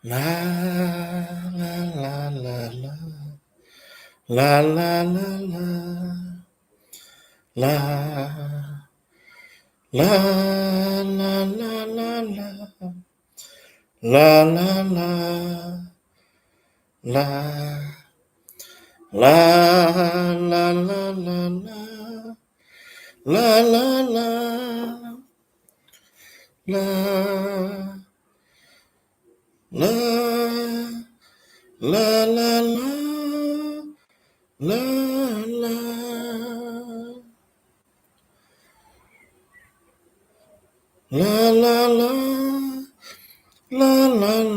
La la la la la la la la la la la la la la la la la la la La la la la la la la la la la la la la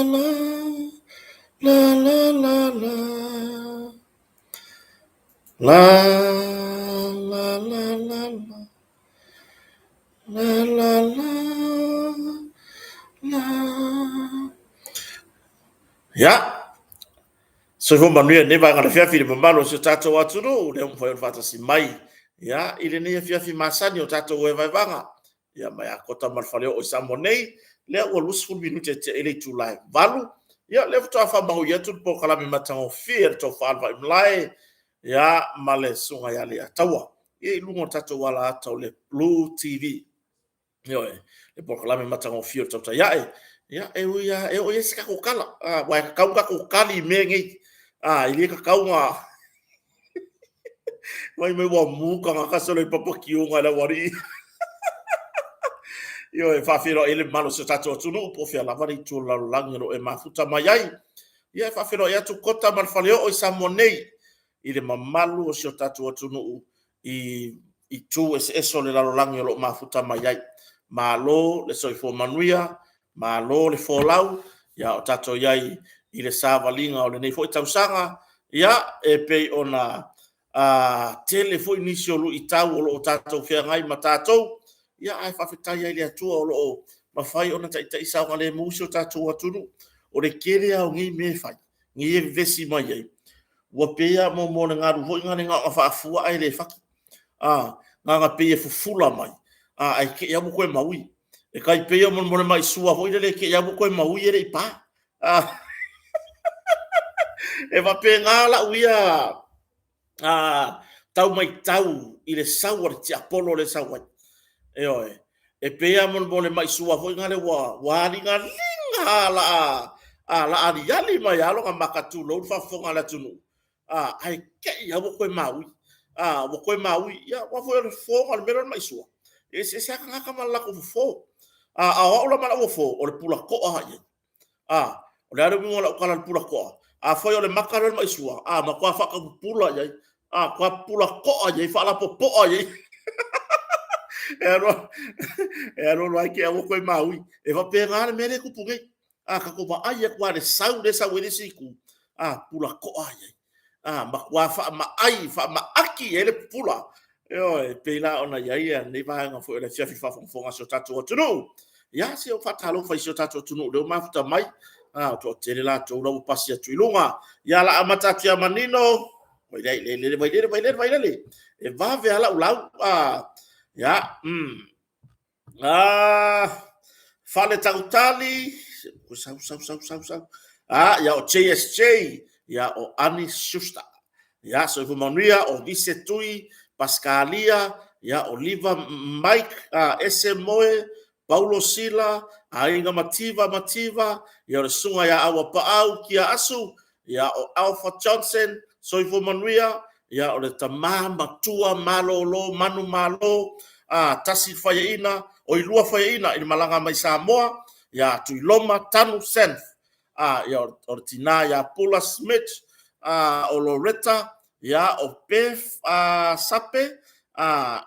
la la la la la la. Ya, so fo manuia ne va ngala fiafi le mamalo so tato watu no le mfo fata si mai. Ya, ile ne fiafi masani o tato we vai vanga. Ya mai akota malfale o samonei le o lusful minute te ele tu live. Valu, ya le to afa ma ya tu po kala mi matango fear to fa va mlai. Ya male sunga ya le atawa. E lungo tato wala ata le Blue TV. Yo le po kala mi matango fear to ya e o yes ka ko kala. Wa ka ko kali mengi. Ili ka kaunga mai mai wa mu ka ka so le papa kiunga la wari yo e fa fero ele malo so tato tunu po fia la vari tu la langero e mafuta mayai ia fa fero ya tu kota mal faleo o samonei ile mamalu o so tato tunu i tu eso le la langero mafuta mayai malo le so fo manuia malo le fo lau ya o tato yai ile savalinga o le nei fo tausanga ya e pe ona tele foi inisio lu itau o tatou fia ngai matatou ia ai whawhetai ai lea tua o loo mawhai ona tai sao ngale musio tatou atunu o le kere au ngi me whai ngi e vesi mai ai ua pea mo mo ngā ruhoi ngane ngā whaafua ai le whaki ngā pea fufula mai ai ke ia koe maui e kai pea mo mai sua hoi le ke ia koe maui e le ipa e wa pe ngā la uia tau mai tau i le sauar ti apolo le sauai e pea mon bole mai sua foi ngale wa linga la ali ali mai alo ka makatu lo fa fonga la tunu ai ke ya bo koe maui ya wa foi le fonga le mero mai sua e se ka ka mala ko fo o la mala o fo o le pula ko o le aro mo la kala pula ko foi o le makaro mai sua ma ko fa ka pula ya kwa pula ko ai fa la po ai Ero lai ke amo koe maui. E va pe ngāre mere ku pungai. Ka ko ma ai e kwa le sau e siku. Pula ko ai. Ma kwa ma ai, ma aki e le pula. E pe la ona ia ne va nga fo le fiafi fa fonga so tatu tunu. Ya se o fatalo fa so tatu tunu le mafuta mai. To tele la to lo pasi atu ilunga. Ya la amata tia manino. Vai le. E va ve ala ulau. Ya, fale tautali, sau. Ya o JSJ, ya o Ani Schuster. Ya, so ifu manuia o Vise Tui, Pascalia, ya Oliva Mike, Ese Moe, Paulo Sila, Ainga Mativa, ya o sunga ya awa paau kia asu, ya o Alpha Johnson, so ifu manuia, ia o le tamā matua malolo manu malo tasi faiaina o ilua faiaina i le malaga mai Samoa ia tuiloma tanu senf ia o le tinā ia Paula Smith o Loretta ia o Beth Sape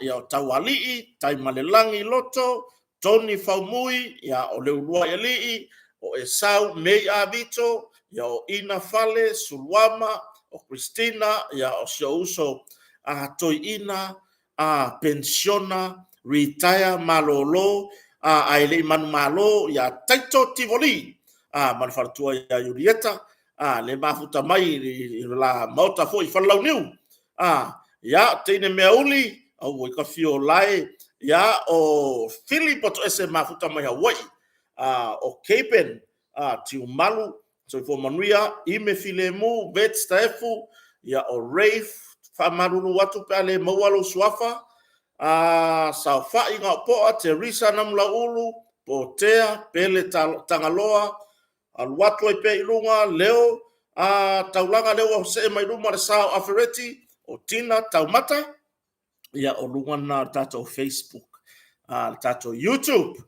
ia o Taualii Taimalelangi Loto Tony Faumui ia o le ulua ia lii o Esau Mei Avito ia o Ina Fale Suluama o Christina ia o Siouso Toiina pensiona retire malolo ai le manu malo ia Taito Tivoli man fartua ia Julieta le mafuta mai la mauta foi falau niu ia teine meuli au i ka fio lai ia o Philip to ese mafuta mai Hawaii o Capen tiu malu so fo manuia i me filemu vet stafu ia o Rafe fa marulu watu pale mawalo swafa sa fa inga po a Teresa namlaulu po tea pele tangaloa al watu e pe ilunga leo taulanga leo se mai luma sa afereti o Tina Taumata ia o lunga na tato Facebook tato YouTube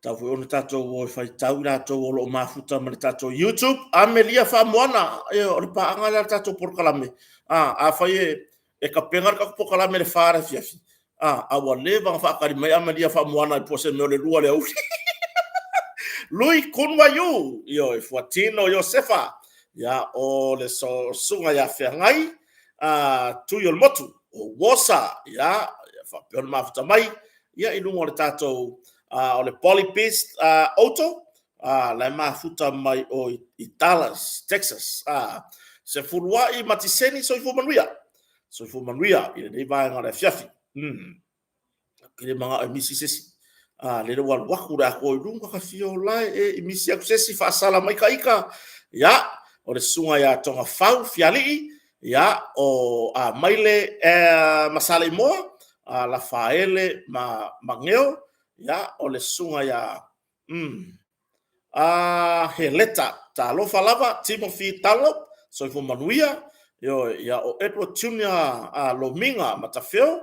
tafu ona tato o fai taura to o lo mafuta ma tato YouTube Amelia Famoana e o pa anga tato por kalame a fai e ka pengar ka por kalame le fara fiafi a wa leva fa ka mai Amelia Famoana po se me le lua le lui kunwa yu yo e fuatino Josefa ya o le so sunga ya fengai tu yo motu o wosa ya fa pe mafuta mai ya ilunga le tato o le Polypist auto la mafuta mai o Dallas, Texas se fulua i matiseni so fu manuia i le vai ngara fiafi kile manga misi sesi le wal wakura ko lunga ka fio lai e misi aku sesi fa sala mai kaika ya o le sunga ya tonga fau fiali ya o maile masale mo la faele mangeo ya o le sunga ya heleta talofa lava Timothy Talop so fu manuia yo ya o Edward Junior Lominga matafeo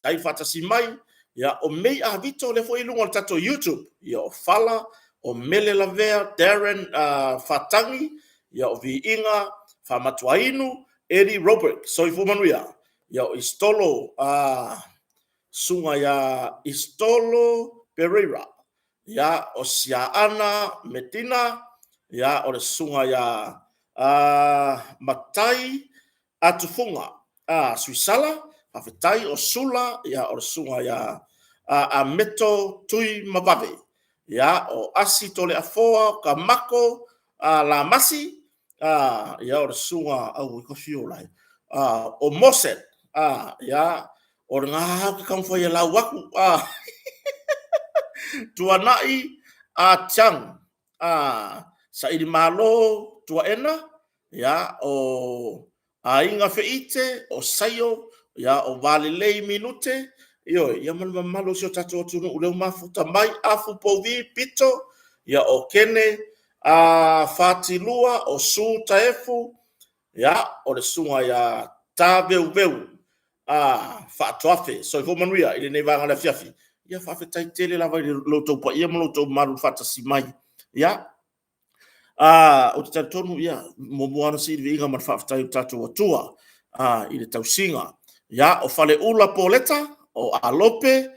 tai fata simai ya o Mei Avito le foi lunga tato YouTube ya o fala o Mele Lavea Darren Fatangi ya o Viinga Famatuainu Eddie Robert so fu manuia ya o Istolo sunga ya Istolo Pereira ya o Siaana Medina ya o le sunga ya Matai Atufunga Suisala afetai o Sula ya o le sunga ya Meto Tui Mavave ya o Asi Tole Afoa Kamako La Masi ya o le sunga au ko fiolai o Moset ya o ngā ka kamfo ia lau waku tuanai Chang sa ili malo tuaena ya o inga feite o sayo ya o valelei minute yo ya malo sio tato tunu ule mafuta mai afu povi pito ya o kene fatilua o su taefu ya o le sunga ya taveu fatoafe so fo manuia ile ne vanga la fiafi ya fa fetai tele la vai loto pa ia loto maru fata simai ya o tatonu ya momoana si vinga man fa fetai tatu tua ile tausinga ya o fale ula poleta o alope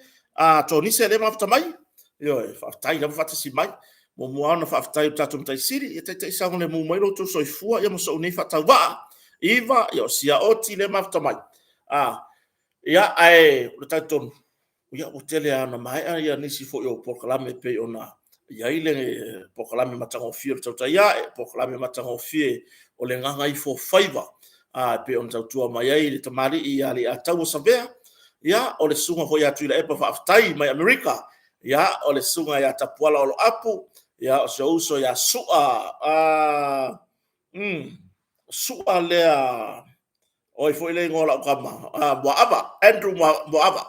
tonise le mafta mai yo fa fetai la fata simai momoana fa fetai tatu mtai siri ya tai sa ngone mo mai loto so fua ya mo so ne fata va iva yo sia oti le mafta mai ya ai o taton ya o tele ana mai ya nisi fo yo proclame pe ona ya ile proclame matango fie tauta ya proclame matango fie o le nganga I fo favor pe on tautua mai ai le tamari I ali atau savea ya o le sunga ho ya tuila e pa aftai mai America ya o le sunga ya tapuala o apu ya so uso ya sua sua le oi foi le ngola kama moaba Andrew moaba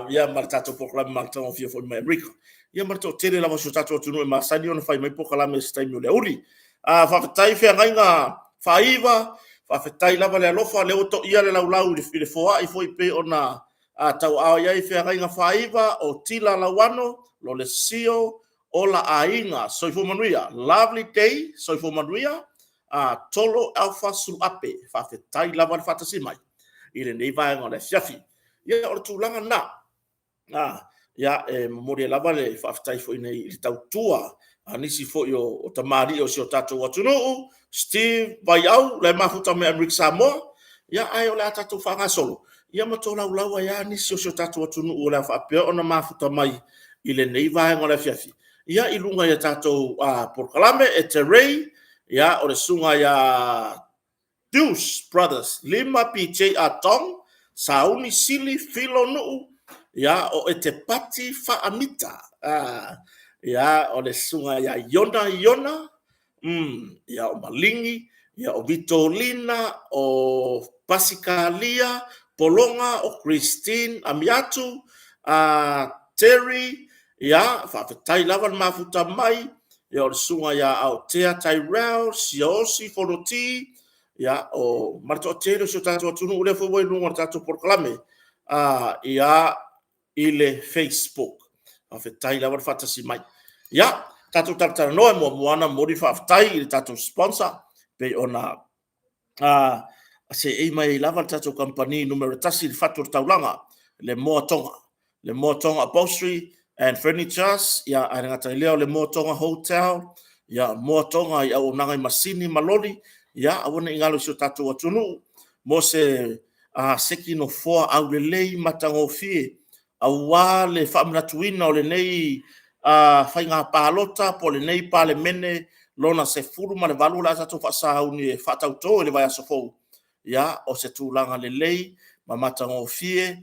ya martato proclame martato fio foi mai America ya martato tele la so tato tunu ma sani on fai mai proclame stai mo le uri fa tai fe nga faiva faafetai lava le alofa le oto ia le laulau i le foa'i foi pe ona tau ao iai feagaiga faiva o tila lauano lo le sio o la ainga soifomanuia lovely day soifomanuia tolo alfa sulape faafetai lava le faatasi mai i lenei vaega o le afiafi ia o le tulaga na ia momoli lava le faafetai foʻi nei i le tautua anisi foʻi o tamali o sio tatou atunuu Steve vaiau le mafuta me Enrique Samoa ia ai o le a tatou faagasolo ia matolaulaua ia nisi o sio tatou atunuu o le faapea ona mafuta mai i lenei vaega o le afiafi ia i luga ia tatou porokalame e terei ia o le suga ia Deus Brothers lima PJ Atong sauni sili filo nuu ia o e te pati faamita ia o le sunga ia Iona ia o Malingi ia o Vitolina o Pasikalia Polonga o Christine Amiatu Terry ia faafetai lava le mafuta mai ia o le sunga ia Aotea Tyrell Siosi Fonoti ia o maratoʻatele sio tatou atunuu le foi luga le tatou porokalame ia i le Facebook faafetai lava le faatasi mai ia tatou talatalanoa e muamuana moli faafetai i le tatou sponsor pei ona seʻei mai lava le tatou company numero tasi le fatu o le taulaga le moatonga upholstery and furnitures ia ae gata i lea o le moatonga hotel ia moatonga i auaunaga i masini maloli ia auana i galo sio tatou atunuu mo se seki no foa aulelei matagofie auā le faamanatuina o lenei faiga palota po lenei palemene lona se fulu ma le valu la tatou faasauni e faatautou i le vaeaso fou ia o se tulaga lelei ma matagofie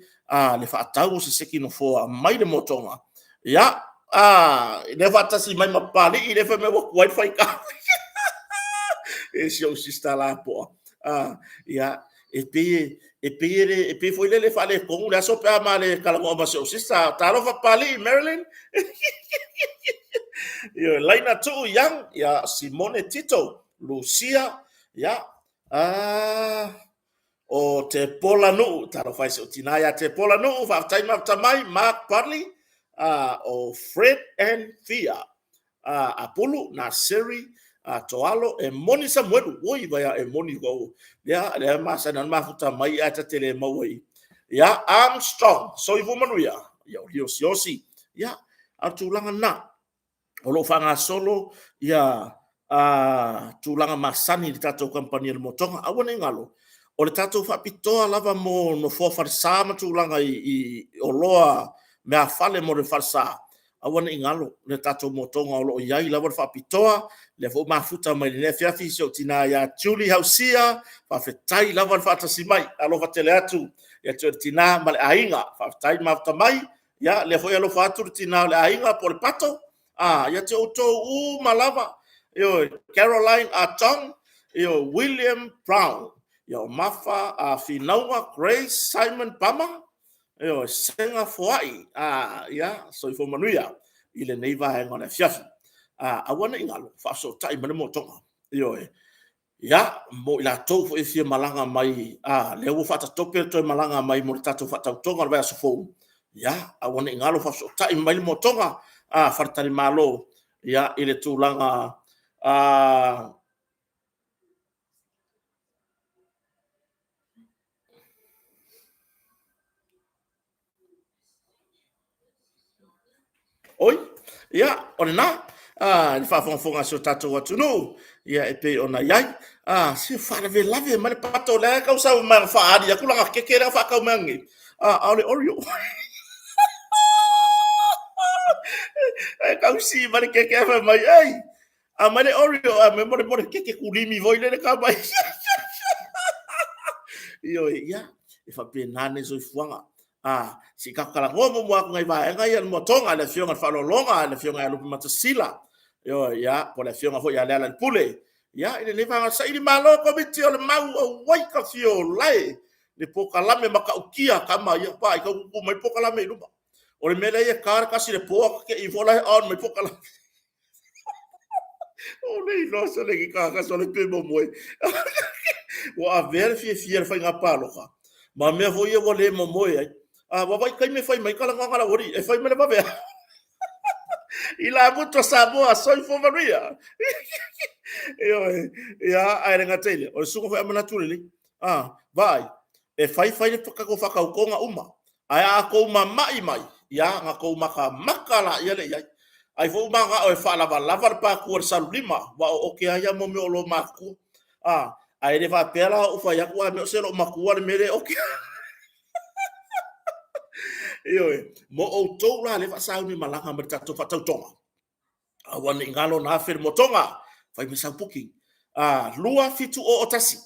le faatau o se seki no foa mai le motoga ia le faatasi mai ma palii le fa me waku ai faika e sio sista la po ia e pe foi le fa le con la sopa ma le kalango ma sio sista talo fa pali Maryland ia laina tu yang ya Simone Tito Lucia ya o te pola nu talo fa se tina ya te pola nu fa time after mai Mark Parley o Fred and Thea Apollo na Siri toalo e moni Samuel oi vai e moni go ya le masa na mafuta mai ata tele mawai ya Armstrong so ivo manuia ya o siosi ya atulanga na o lo fanga solo ya tulanga masani di tatou company le motonga awana ngalo o le tatou faapitoa lava mo no fo farsa ma tulanga i o loa me a fale mo le farsa awana ingalo le tatou motonga o lo iai lava faapitoa le fo mafuta mai le fiafi so tina ya Julie Hausia faafetai lava faatasi mai alo fatele atu ya tina ma le ainga faafetai mafuta mai ya le fo alo fatu tina le ainga po le pato ya te oto malava yo Caroline Atong yo William Brown yo Mafa Finaua Grace Simon Pama yo senga foai ya so ifo manuia ile neiva henga na fiafi awana ingalo fa so tai mane motonga yo ya mo ila to fo ifie malanga mai le wo fata tope to malanga mai mo tato fata tonga va so fo ya awana ingalo fa so tai mai motonga fartari malo ya ile tulanga oi ya ona ni fa fonga so tatou atunu ia e pe ona iai si fa le lave ma le pato le ka usa ma fa ari ya kula ke kera fa ka mangi ale Oreo ka usi ma le ke ke fa mai ai ma le Oreo me mo le ke kulimi voi le ka mai io ia e fa pe nane so fuanga si ka kala mo ngai va ngai mo tonga le fionga fa lo longa le fionga lu matasila yo ya po le fionga fo ya le ala pule ya ile le va sa ile malo ko biti o le mau o wai ka fio lai le po kala me maka ukia kama ya pa ka ku mai po kala me lu o le mele ya kar ka si le po ke i vola on mai po kala O nei no se le ka so le pe mo mo. Wa a ver fi fa nga palo ka. Ma me vo ye le mo mo ai. A wa vai kai me fai mai kala ngala ori e fai me le ba ve. I la muto sa mo a soi fo Maria. Io ia ai renga tele. O suko fa mana tuli. Vai. E fai le faka ko nga uma. Ai a ko ma mai mai. Ia nga ko maka makala ia le ia. Ai fo maka o fa lava pa ku sa lima. Wa o ke ai mo me o lo maku. Ai le va pela o fa ya ku me se lo maku le mere o ke. Io mo o to la le fa sa ni malanga me tatu fa tau tonga. Awan ingalo na fer motonga. Fai me sa puki. Lua fitu o otasi.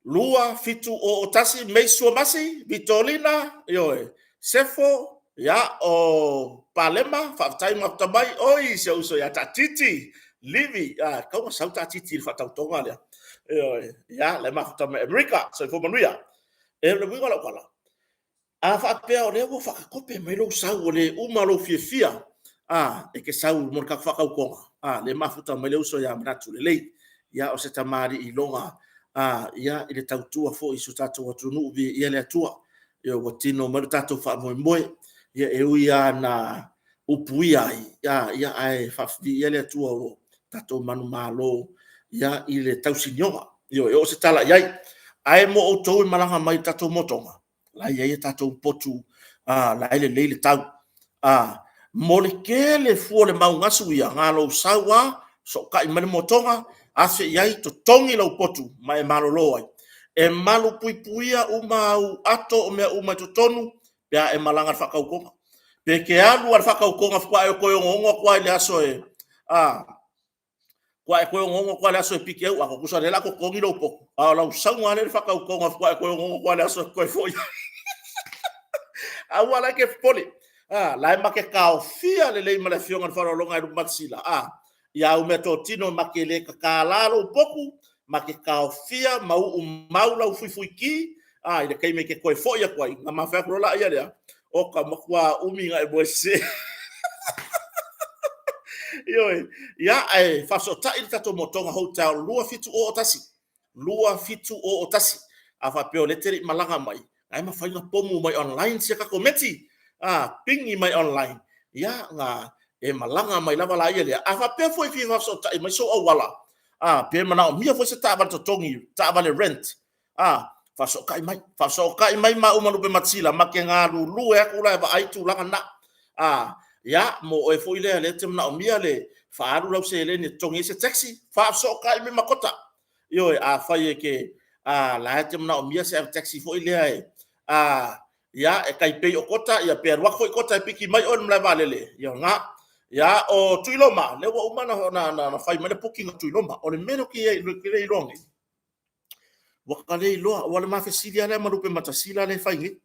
Lua fitu o otasi me sua masi vitolina yo sefo ya o palema fa tai ma tabai oi se uso ya tatiti livi kau sa tatiti fa tau tonga le yo ya le ma fa America so fo manuia e le winga la kala a fa pe o le fa ko pe me lo sa o le uma lo fia e ke sa mo ka fa ka ko le ma fa me lo uso ya mratu le ya o se tamari i longa ia i le tautua fo i so tatou atunu vi ia le atua ia ua tino ma le tatou fa'amoemoe ia e uia na upui ai ia ae fa'afi'i ia le atua o tatou manu mālō ia i le tausinioga ia e o se tala i ai ae mo outou e malaga mai tatou motoga lai ai e tatou potu lai lelei le tau mo le ke le fua le maugasu ia galou sau so ka'i ma le motoga ase iai to tongi lau potu mai malolo ai e malu puipuia uma au ato o mea uma to tonu pea e malanga whakaukonga pe ke alu ar whakaukonga whakua e koe ngongo kwa ile aso e kwa e koe ngongo kwa ile aso e piki au ako kusa rela ko kongi lau poku lau saunga le whakaukonga whakua e koe ngongo kwa ile aso e koe foi au ala ke poli lai make kao fia le lei male fionga wharolonga e rumatsila ia o me to tino makele ka lalo poku make ka fia mau maula fui ki ile kai me ke koe fo ia kwai na ma fa rola ia le o ka makwa uminga e boese yo ia ai fa so ta il tato motonga hotel lua fitu o otasi a fa pe o leteri malanga mai ai ma fa pomu mai online se ka kometi pingi mai online ia nga e malanga mai lava la ia a fa pe foi fi fa so ta mai so o wala pe mana o mia foi se ta ban to tongi ta ban rent fa so kai mai ma uma pe matsila ma ke nga lu e ku la ba ai tu la na ya mo e foi le tem na o mia le fa aru la se le ni tongi se taxi fa so kai mai makota yo a fa ye ke la tem na o mia se taxi foi le ai ya e kai pe o kota ya pe wa foi kota piki mai on mla valele yo nga ya o tuiloma le wa umana na fai mane puking tuiloma o le meno ki e le longi wa kale lo wa le mafesilia le marupe matasila le fai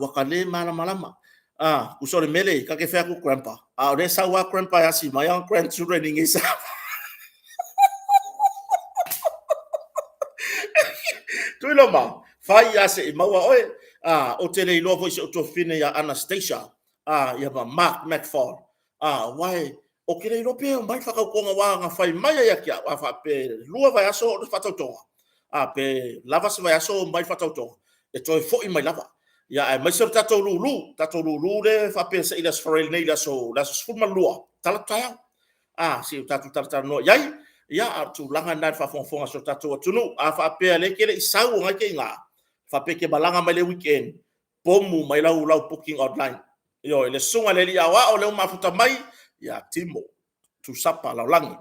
wa kale malama kusore mele ka ke fa ku grandpa o le sa wa grandpa ya si my young grandchildren in isa tuiloma fai ya se mawa oe o tele lo vo se to fine ya Anastasia ya ba Mark McFall wai o kire europeo mai fa ko nga nga fai mai ya kia fa pe lua vai aso o fa tauto pe lava se vai aso mai fa tauto e toi fo i mai lava ya mai se tato lulu le fa pe se ilas forel nei la so fuma lua tala taya si tato tata no yai ya tu langa na fa fon fon so tato tunu fa pe le kele sau nga ke nga fa pe ke balanga mai le weekend pomu mai lau booking online yo le sunga le lia wa o le mafuta mai ya timo tu sapa la langi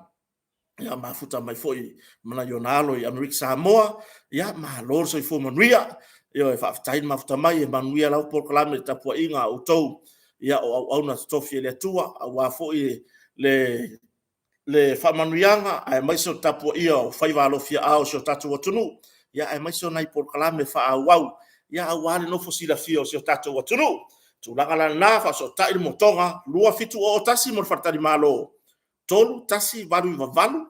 ya mafuta mai foi mana yo nalo ya America Samoa ya ma lor so fo manuia yo fa tain mafuta mai e manuia la por klame tapu inga o tou ya o na stofie le tua wa foi le fa manuianga ai mai so tapu ia o fai va lo fia ao so tatu tunu ya ai mai so nai por klame fa au ya wale no fosila fia o so tatu tunu tu langa na fa so tai motonga lua fitu o tasi mo fartari malo tolu tasi valu valu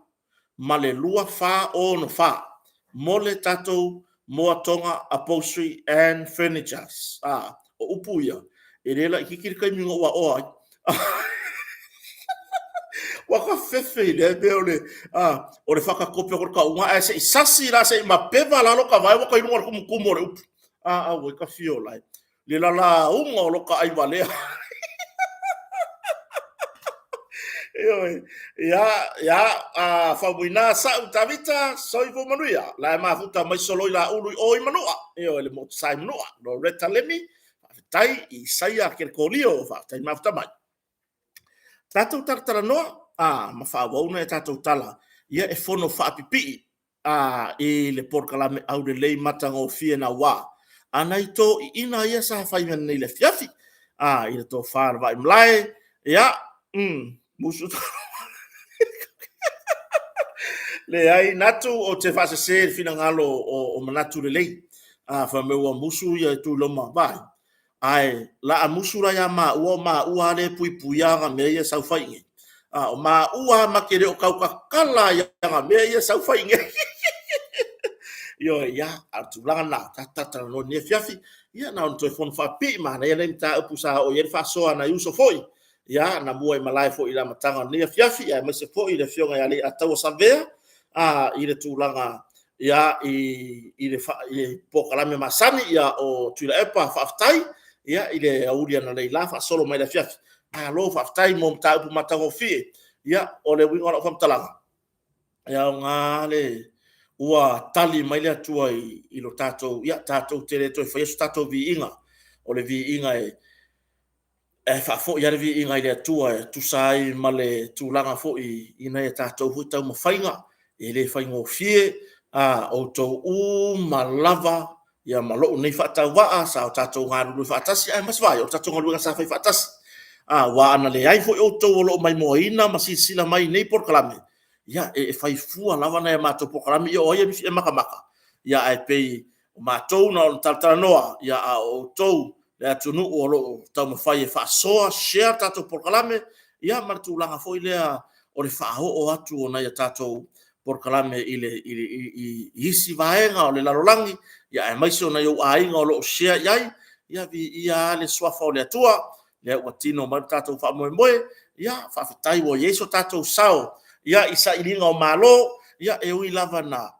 male lua fa o no fa mole tato mo tonga upholstery and furnitures o upuia e rela ikikiri kai mingo wa o waka fefe le be o le faka kope ko ka unga se sasi la se ma peva la lo ka vai waka inu ko kumo le we ka fio lai le la unga lo ka ai vale ya fa buina sa utavita soi vo manuia la ma futa mai solo la ulu o manua le mo sai manua no reta lemi tai I saia ke kolio fa tai ma futa mai tatou taratara noa ma whaawau e tatou tala ia e fono whaapipi I le porkalame au le lei matanga o fia na wā anai tō I ina ia sa whaimea nei le fiafi I le tō whaara vai mlae ia musu le ai natu o te whasese fina ngalo o manatu le lei whameua musu ia tu loma vai ai la amusura ya ma ua le pui puianga me ia sau whainge o ma ua makere o kauka kala ya me ia sau whainge yo ya atulanga na tata no ne fiafi ya na on telefon fa pi ma na ele mta upusa o ye fa so na yuso foi ya na mua I malai foi la matanga ne fiafi ya me se foi le fionga ya le atau savea ile tulanga ya ile pokalame masani ya o tula epa faftai ia ile aulia na leila fa solo mai la fiafi lo fa tai mo ta pu matango fi ia o le winga o famtalanga ia ngale ua tali mai le tua I lo tato ia tato tele to fa yesu tato vi inga o le vi inga fa fo ia le vi inga ile tua tu sai male tu langa fo ina tato hu tau mo fainga ele fainga o fie o to malava ia malo nei fata wa sa tatou ngaru fatasi ai mas vai o tatou ngaru sa fai fatasi wa ana le ai fo o to lo mai moina masisila mai nei por kalame ia fai fua lava na ma to por kalame o ia mi makamaka ia ai pe ma to na tata noa ia o to le atunu o lo tau ma fai fa so share tatou por kalame ia martu langa foi le o le fa o atu ona ia tatou por kalame ile isi vaenga o le lalolangi ia e maiso na yo ainga o lo share yai ia vi ia le swafa o le atua le watino ma tatou fa moe moe ia fa fitai wo yeso tatou sao ia isa ilinga o malo ia e ui lava na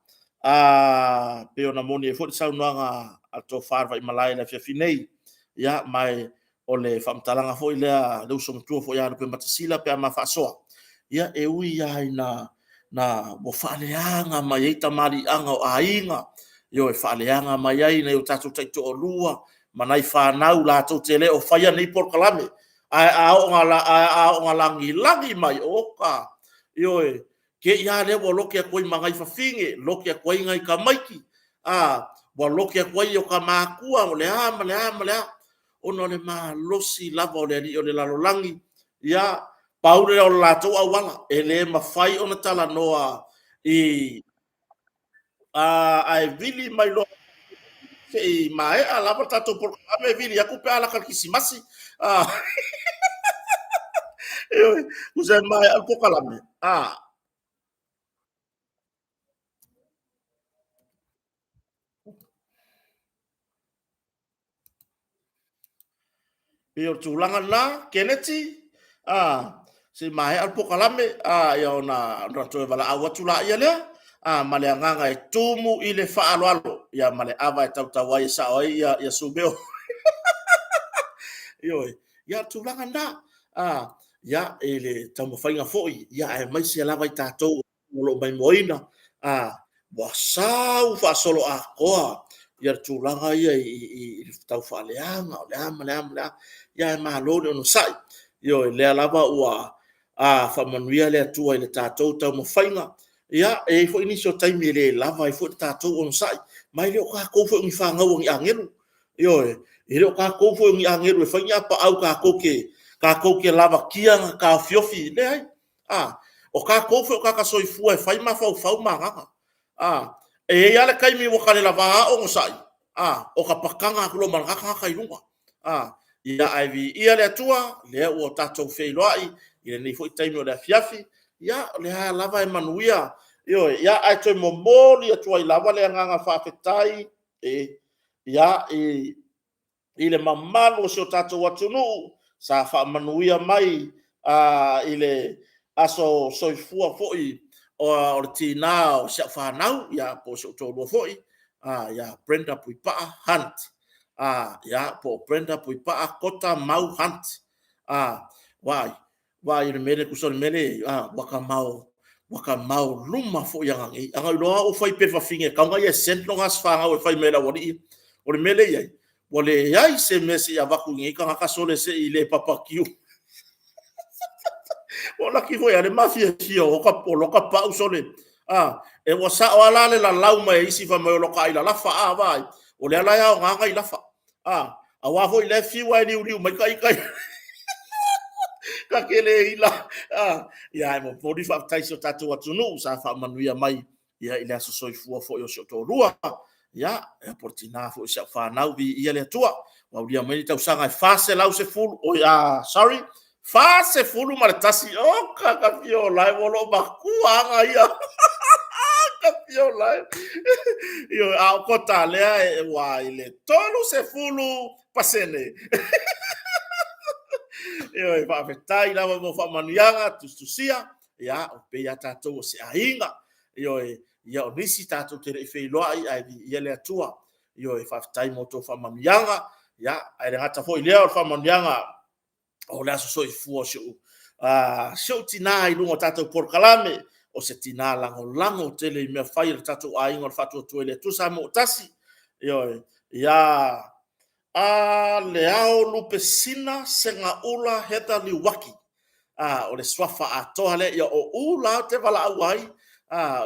pe ona moni e fo sao noanga ato farva I malai na fiafinei ia mai o le famtalanga fo ile le uso mtua fo ia pe matasila pe ma fa soa ia e ui ia na mo faleanga mai e tamari anga o ainga yo e faleanga mai ai na yo tatu taito o lua manai whanau la tau te le o whaia nei por kalame a o ngala langi mai oka yo e ke ia le wo loke a koi mangai whawhinge loke a koi ngai ka maiki wa loke a koi o ka mākua o le ono le ma losi lava o le ali o le lalolangi ia paure o latou auala e lē mafai ona talanoa ae vili mai loa se'i mae'a lava tatou polokame e vili aku pe ala kalikisimasi use mae'a le pokalame e o tulaga la keneti se mae'a le pokalame ia ona toe vala'au atu la'ia lea ma le agaga e tumu I le fa'aloalo ia ma le ava e tautau ai e sa'o ai ia sumeo ia tulaga na ia e le taumafaiga fo'i ia e maisi e lava I tatou o lo'o mai moina ua sau fa'asolo akoa ia le tulaga ia I le tau fa'aleaga o le ama ia e malo le ono sa'i e lea lava ua fa'amanuia le atua I le tatou taumafaiga ia e fo'i nisi o taimi e lē lava e fo'i le tatou ono sa'i mai le o kākou fo'i ngi fāgau agi agelu e le o kākou fo'i ngi agelu e faiga apa'au kākou ke lava kiaga kaofiofi le ai o kākou fo'i o kakasoifua e fai mafaufau magaga e ia le kaimi ua kale lava a'o sa'i o ka pakaga akulo malagaka i luga ia ai vi'ia le atua lea ua o tatou feiloa'i I lenei fo'i taimi o le afiafi ia le a lava e manuia ia ai toe momoli atua I lava le agaga fa'afetai ia I le mamalu o se o tatou atunu'u sa fa'amanuia mai I le aso soifua fo'i o le tina o sia whanau ia po se utolua fo'i ia Brenda Puipa'a Hunt ia po Brenda Puipa'a Kota Mau Hunt wai le mele kusoni mele waka mau luma fo'i anga loa o fai pe fafinge kaunga ia sentlo ngas whanga o fai mela wani o le mele iai wale iai se mesi a waku ngi ka kasole se i le papakiu o la ki foi ale mafia fio o ka polo ka pa usole e wa sa o ala le la lau mai isi fa mai lo ka ila la fa vai o le ala ya nga ila fa a wa foi le fi wa ni uri mai kai ka kele ila ya mo podi fa tai so tatu watu no sa fa manuia mai ya ila so soi fu fo yo so to rua ya e portina fo sa fa na vi ia le tua wa dia mai tau sanga fase lau se full o ya sorry fase full maratasi o ka pio lai volo bakua nga ia ka pio lai yo a kota le wa ile tolu se full pasene yo e fa fetai la mo fa manuanga tusia ya o pe ya tato se ainga yo ya o nisi tato te fe loai ai ia le atua yo e fa fetai mo to fa manuanga ya ai ngata foi le fa manuanga o le aso so i fua so tina i lungo tato por kalame o se tina lango tele me fai le tato ainga le fatu to le tu sa mo tasi yo ya le ao lupe sina senga ula heta li waki o le swafa a toa le ia o ula te wala awai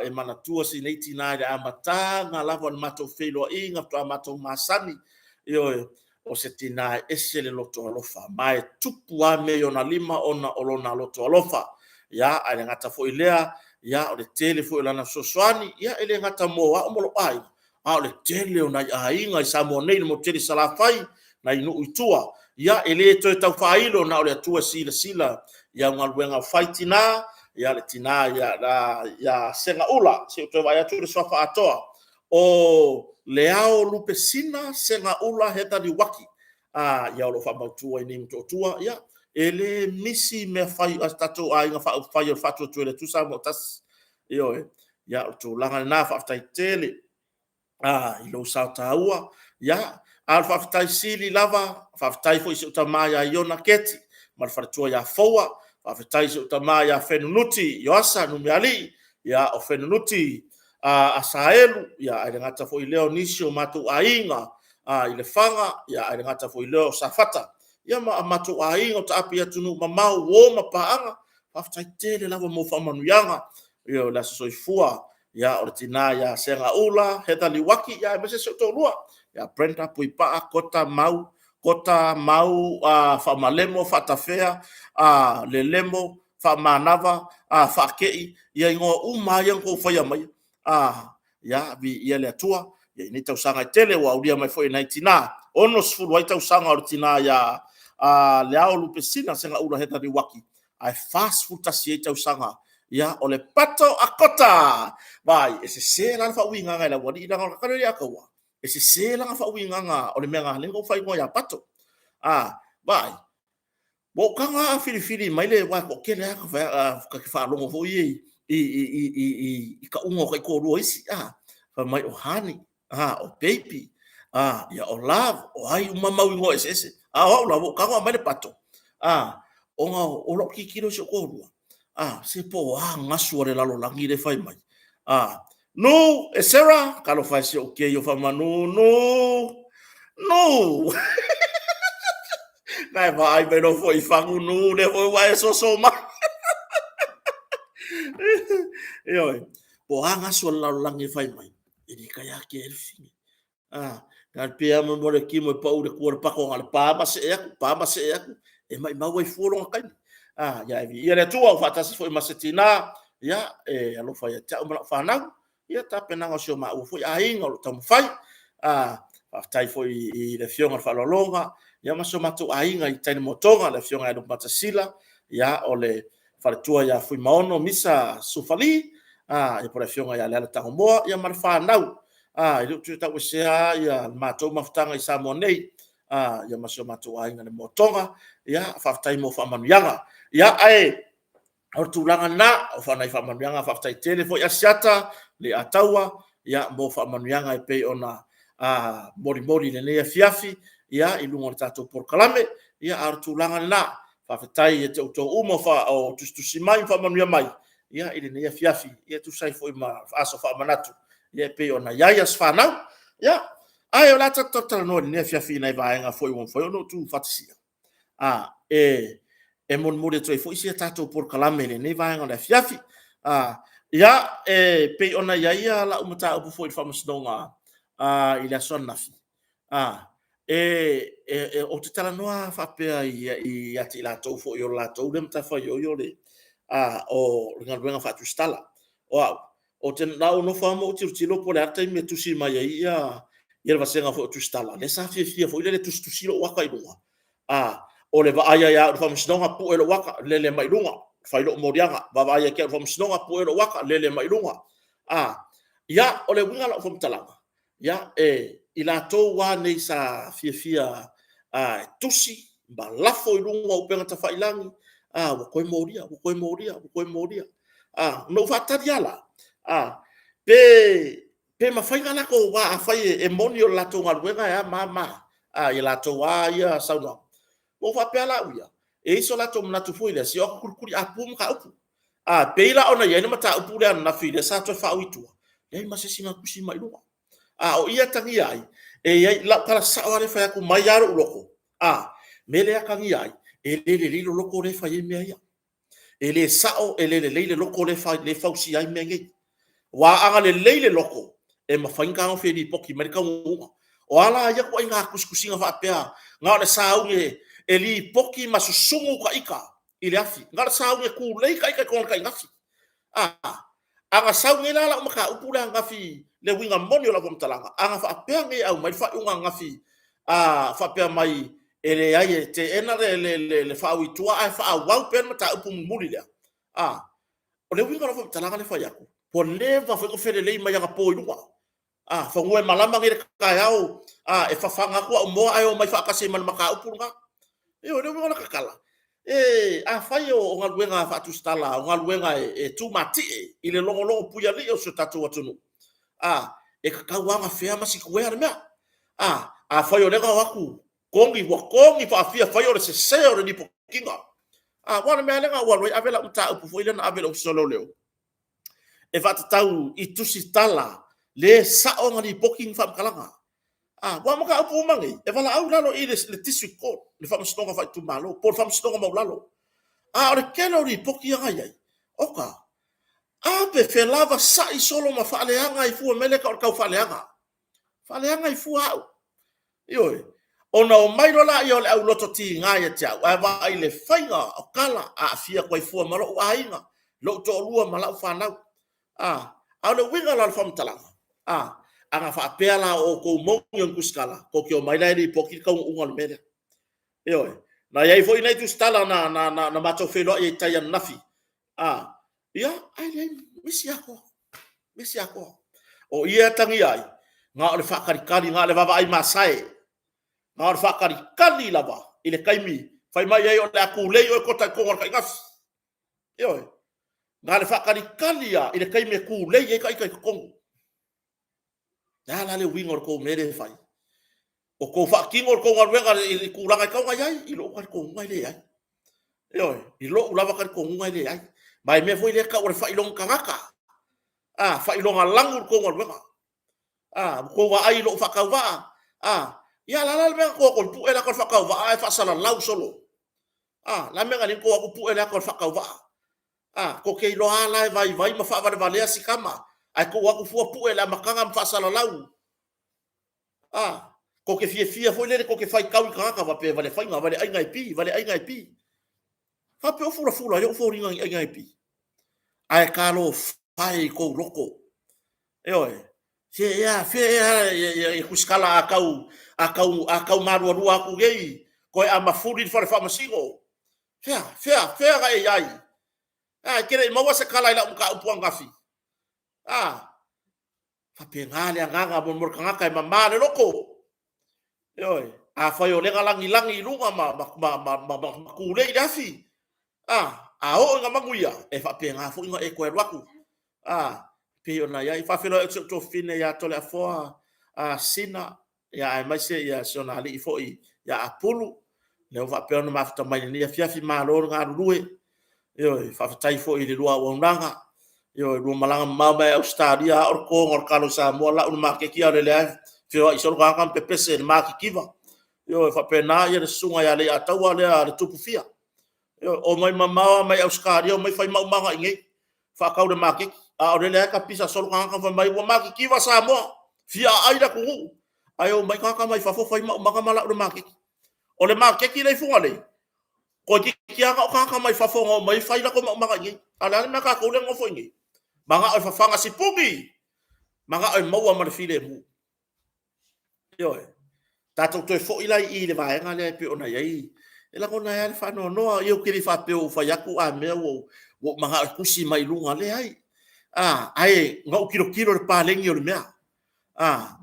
e mana tua si nei tina le amata nga lava ni mato feilo inga to amato masani yo o se tina ese le loto alofa mai tupu a me ona lima ona olona loto alofa ya ale ngata fo ilea ya o le tele fo ilana soswani ya ele ngata mo wa mo lo ai a le tele ona ainga i samo nei mo tele salafai na inu itua ya ele to tau failo na ole tua sila ya ngalwenga fightina ya le tina ya senga ula se to vai atu le sofa atoa o leao lupe sina senga ula heta di waki ya lo fa bautua ni mto tua ya ele misi me fai astatu ainga fa fai fatu tu le tu sa motas yo ya to langa na fa tai tele ilo sa taua ya alfa fatai sili lava fa fatai fo isu tamaya yona keti mal fatua ya foa fa fatai isu tamaya fenunuti yoasa numiali ya o fenunuti asaelu ya ai ngata fo ileo nisio matu ainga ile fanga ya ai ngata fo ileo safata ya matu ainga ta apia tunu mamau wo mapaanga fa fatai tele lava mo fa manuyanga yo la soifua ya ortina ya senga ula heta liwaki ya mese so lua ya Brenda Puipa'a Kota Mau fa malemo fa tafea lelemo fa manava fa kei ya ngo uma yang ko fa mai ya bi ya le tua ya ni tau sanga tele wa ulia mai foi 99 ono sfulu wa tau sanga ortina ya le au lupesina senga ula heta liwaki ai fast food tasi tau sanga ya ole pato akota vai ese se la fa winga nga la wadi la ka le akawa ese se la fa winga nga ole menga le ko fai ngo ya pato vai bo kanga fili mai le wa ko kele ka fa longo fo i ka ungo ka ko ro isi fa mai o hani o baby ya o love o ai mama wingo ese o la bo kanga mai le pato o nga o lo ki kilo so ko ro se po ngasu ore lalo langi le fai mai no e Sarah kalo fai se okay yo fa manu no nai vai pero foi fangu no le foi vai so ma yo po ngasu ore lalo langi fai mai ini kaya ke elfi kan pia mo mo ki mo pa ure ko pa ko al pa ma se aku e mai ma wai furo kai ya vi ia le tua fa tasi foi masetina ya alo fa ya ta ma fa na ia ta pena ngo sio ma u foi ainga lo tam fai fa tai foi i le fionga fa lo longa ya ma so matu ainga i tani motonga le fionga do matasila ya ole fa tua ya foi maono misa sufali e por le fionga ya le ta mo ya ma fa na i lu tu ta we sia ya ma to maftanga i samonei ya ma so matu ainga le motonga ya fa tai mo fa manuanga ya ai o tulanga na o fa nai fa manuanga fa tai tele fo ya siata le ataua ya mo fa manuanga e pe ona a mori mori le ne fiafi ya i lunga tato por kalame ya ar tulanga na fa tai e te to umo fa o tustusi mai fa manuanga mai ya i le ne fiafi ya tu sai fo ma aso fa manatu ya pe ona ya ya sfana ya ai o la tato no ne fiafi na va nga fo no tu fatisia e mon mo de toi fo isi tato por kalame le ne va nga fiafi ya pe ona ya la umata upu fo fa masnonga il a son nafi o te tala noa fa pe i ati la to fo yo la to dem ta fa yo le o nga fa tu stala o te na no fa mo ti lo po le ata me tu si mai ia va senga fo tu stala le sa fia fo ile tu si lo wa kai no o le vaaya ya o famsnonga pu e lo waka lele mai lunga fai lo morianga vaaya ke o famsnonga pu e lo waka lele mai lunga ya o le winga la famtalanga ya ila to wa nei sa fia tusi ba lafo i lunga o penga ta failangi wa koe moria no fatari ala pe mafainga la ko wa fai e monio la to ngalwenga ya mama ila to wa ya sauna o fa pela uia e iso la to mna tu fuile si o kurkuri a pum ka upu peila ona ye mata upu le na file sa to fa uitu le ma se singa kusima ilua o ia tangi ai e la kala sa wale fa ku mai aro loko mele akangi ai e le loko le fa ye me ia e le sao e le loko le fa usi ai me ngi wa anga le loko e ma fainga o fe di poki merika o ala ia ko inga kuskusinga fa pea nga le sa unge eli poki masusungu ka ika ile afi ngara saunge ku lei ka ika kon ka ngafi anga saunge la maka upula ngafi le winga monio la komtalanga anga fa apenga au mai fa unga ngafi fa pe mai ele ai te ena le fa witua ai fa wa pen mata upu muli le o le winga la komtalanga le fa yaku po leva fa ko fele lei mai nga po ilua fa ngwe malama ngire ka yao e fa fanga ko mo ai o mai fa ka se mal maka upula yo le mo kakala fai o ngaluenga fa tu stala o ngaluenga e tu mati ile longo puya le o so tatu watunu e kakawanga fea masikuea me fai o lega waku kongi fa afia fai o se se o ni pokinga wana me lega wa avela uta upu foi na avela solo leo e fa tau i tu stala le sa o ngani poking fa kalanga wa maka upu mangi e vala au lalo i le district court le fa mstonga fa tu malo por fa mstonga mo lalo o le kelo ri poki anga yai oka pe fe lava sa i solo ma fa le anga i fu mele ka fa le anga i fu au yo ona o mai rola i ole au loto ti nga ya tia wa va i le fainga o kala fia ko i fu ma lo ainga lo to lua ma la fa na le winga la fa mtalanga anga fa pela o ko mongi kuskala ko ke o mai lai poki ka ungal mele yo na yai foi nei tu stala na mato felo e taya nafi ia ai le misi ako o ia tangi ai nga o le whakarikari nga le wawa ai masai nga o le whakarikari lava i le kaimi fai mai ai o le aku lei o e kota kongar kai ngafi yo nga le whakarikari i le kaimi e ku lei e kai kongu ya la le wingor ko mere fai o ko fa kingor ko ngar i ku langa ka ngai i lo ko ngai le ai yo i lo lava ka ko ngai le ai mai me foi le ka o fa ilong kangaka fa ilong langur ko ngar ko wa ai lo fa ka wa ya la me ko pu era ko fa ka wa ai fa sala lau solo la me ngani ko ku pu era ko fa ka wa ko ke lo ala vai ma fa va le si kama ai ko wa ku fu pu era makanga fa sala lau ko ke fia foi le ko ke fai kau ka va pe vale fai nga vale ai ngai pi fa pe fura yo fo ringa ai ngai pi ai kalo fai ko loko fe e kuskala akau maru aku gei ko a mafuri for fa masingo fe ai kire ma wasa kala ila ka upuang gafi fa pe ngale nganga mor kanga mama le loko fa yo le langi lunga ma kule dafi a o nga manguia e fa pe nga fu nga e ko waku pe ona ya fa felo e to fine ya to le fo sina ya ai mai se ya sonali i fo i ya apulu le fa pe ona mafta mai ni ya fiafi malo nga ruwe yo fa tai fo i le lua wonanga yo lu malanga mama Australia or ko ngor kalo sa mo la un ma ke kia le le fio i sol ka kan pepe se ma ki kiva yo fa pe na ya sunga ya le atawa le tupu fia yo o mai mama mai Australia mai fai mau manga ngai fa ka de ma ke a o le ka pisa sol ka kan fa mai wa ma ki kiva sa mo fia ai da ku ayo mai ka mai fa fo fai mau manga mala de ma ke o le ma ke ki le fu ale ko ki kia ka mai fa fo mai fai la ko manga ngai ala na ka ko le ngofo ngai manga o fafanga si pugi manga o maua ma le file mu yo tato to fo ila i le vai nga le pe ona yai ela kona ya le fa no no yo kiri fa pe o fa yaku a me wo manga kusi mai lunga le ai ai ngo kilo le pa lengi o le mea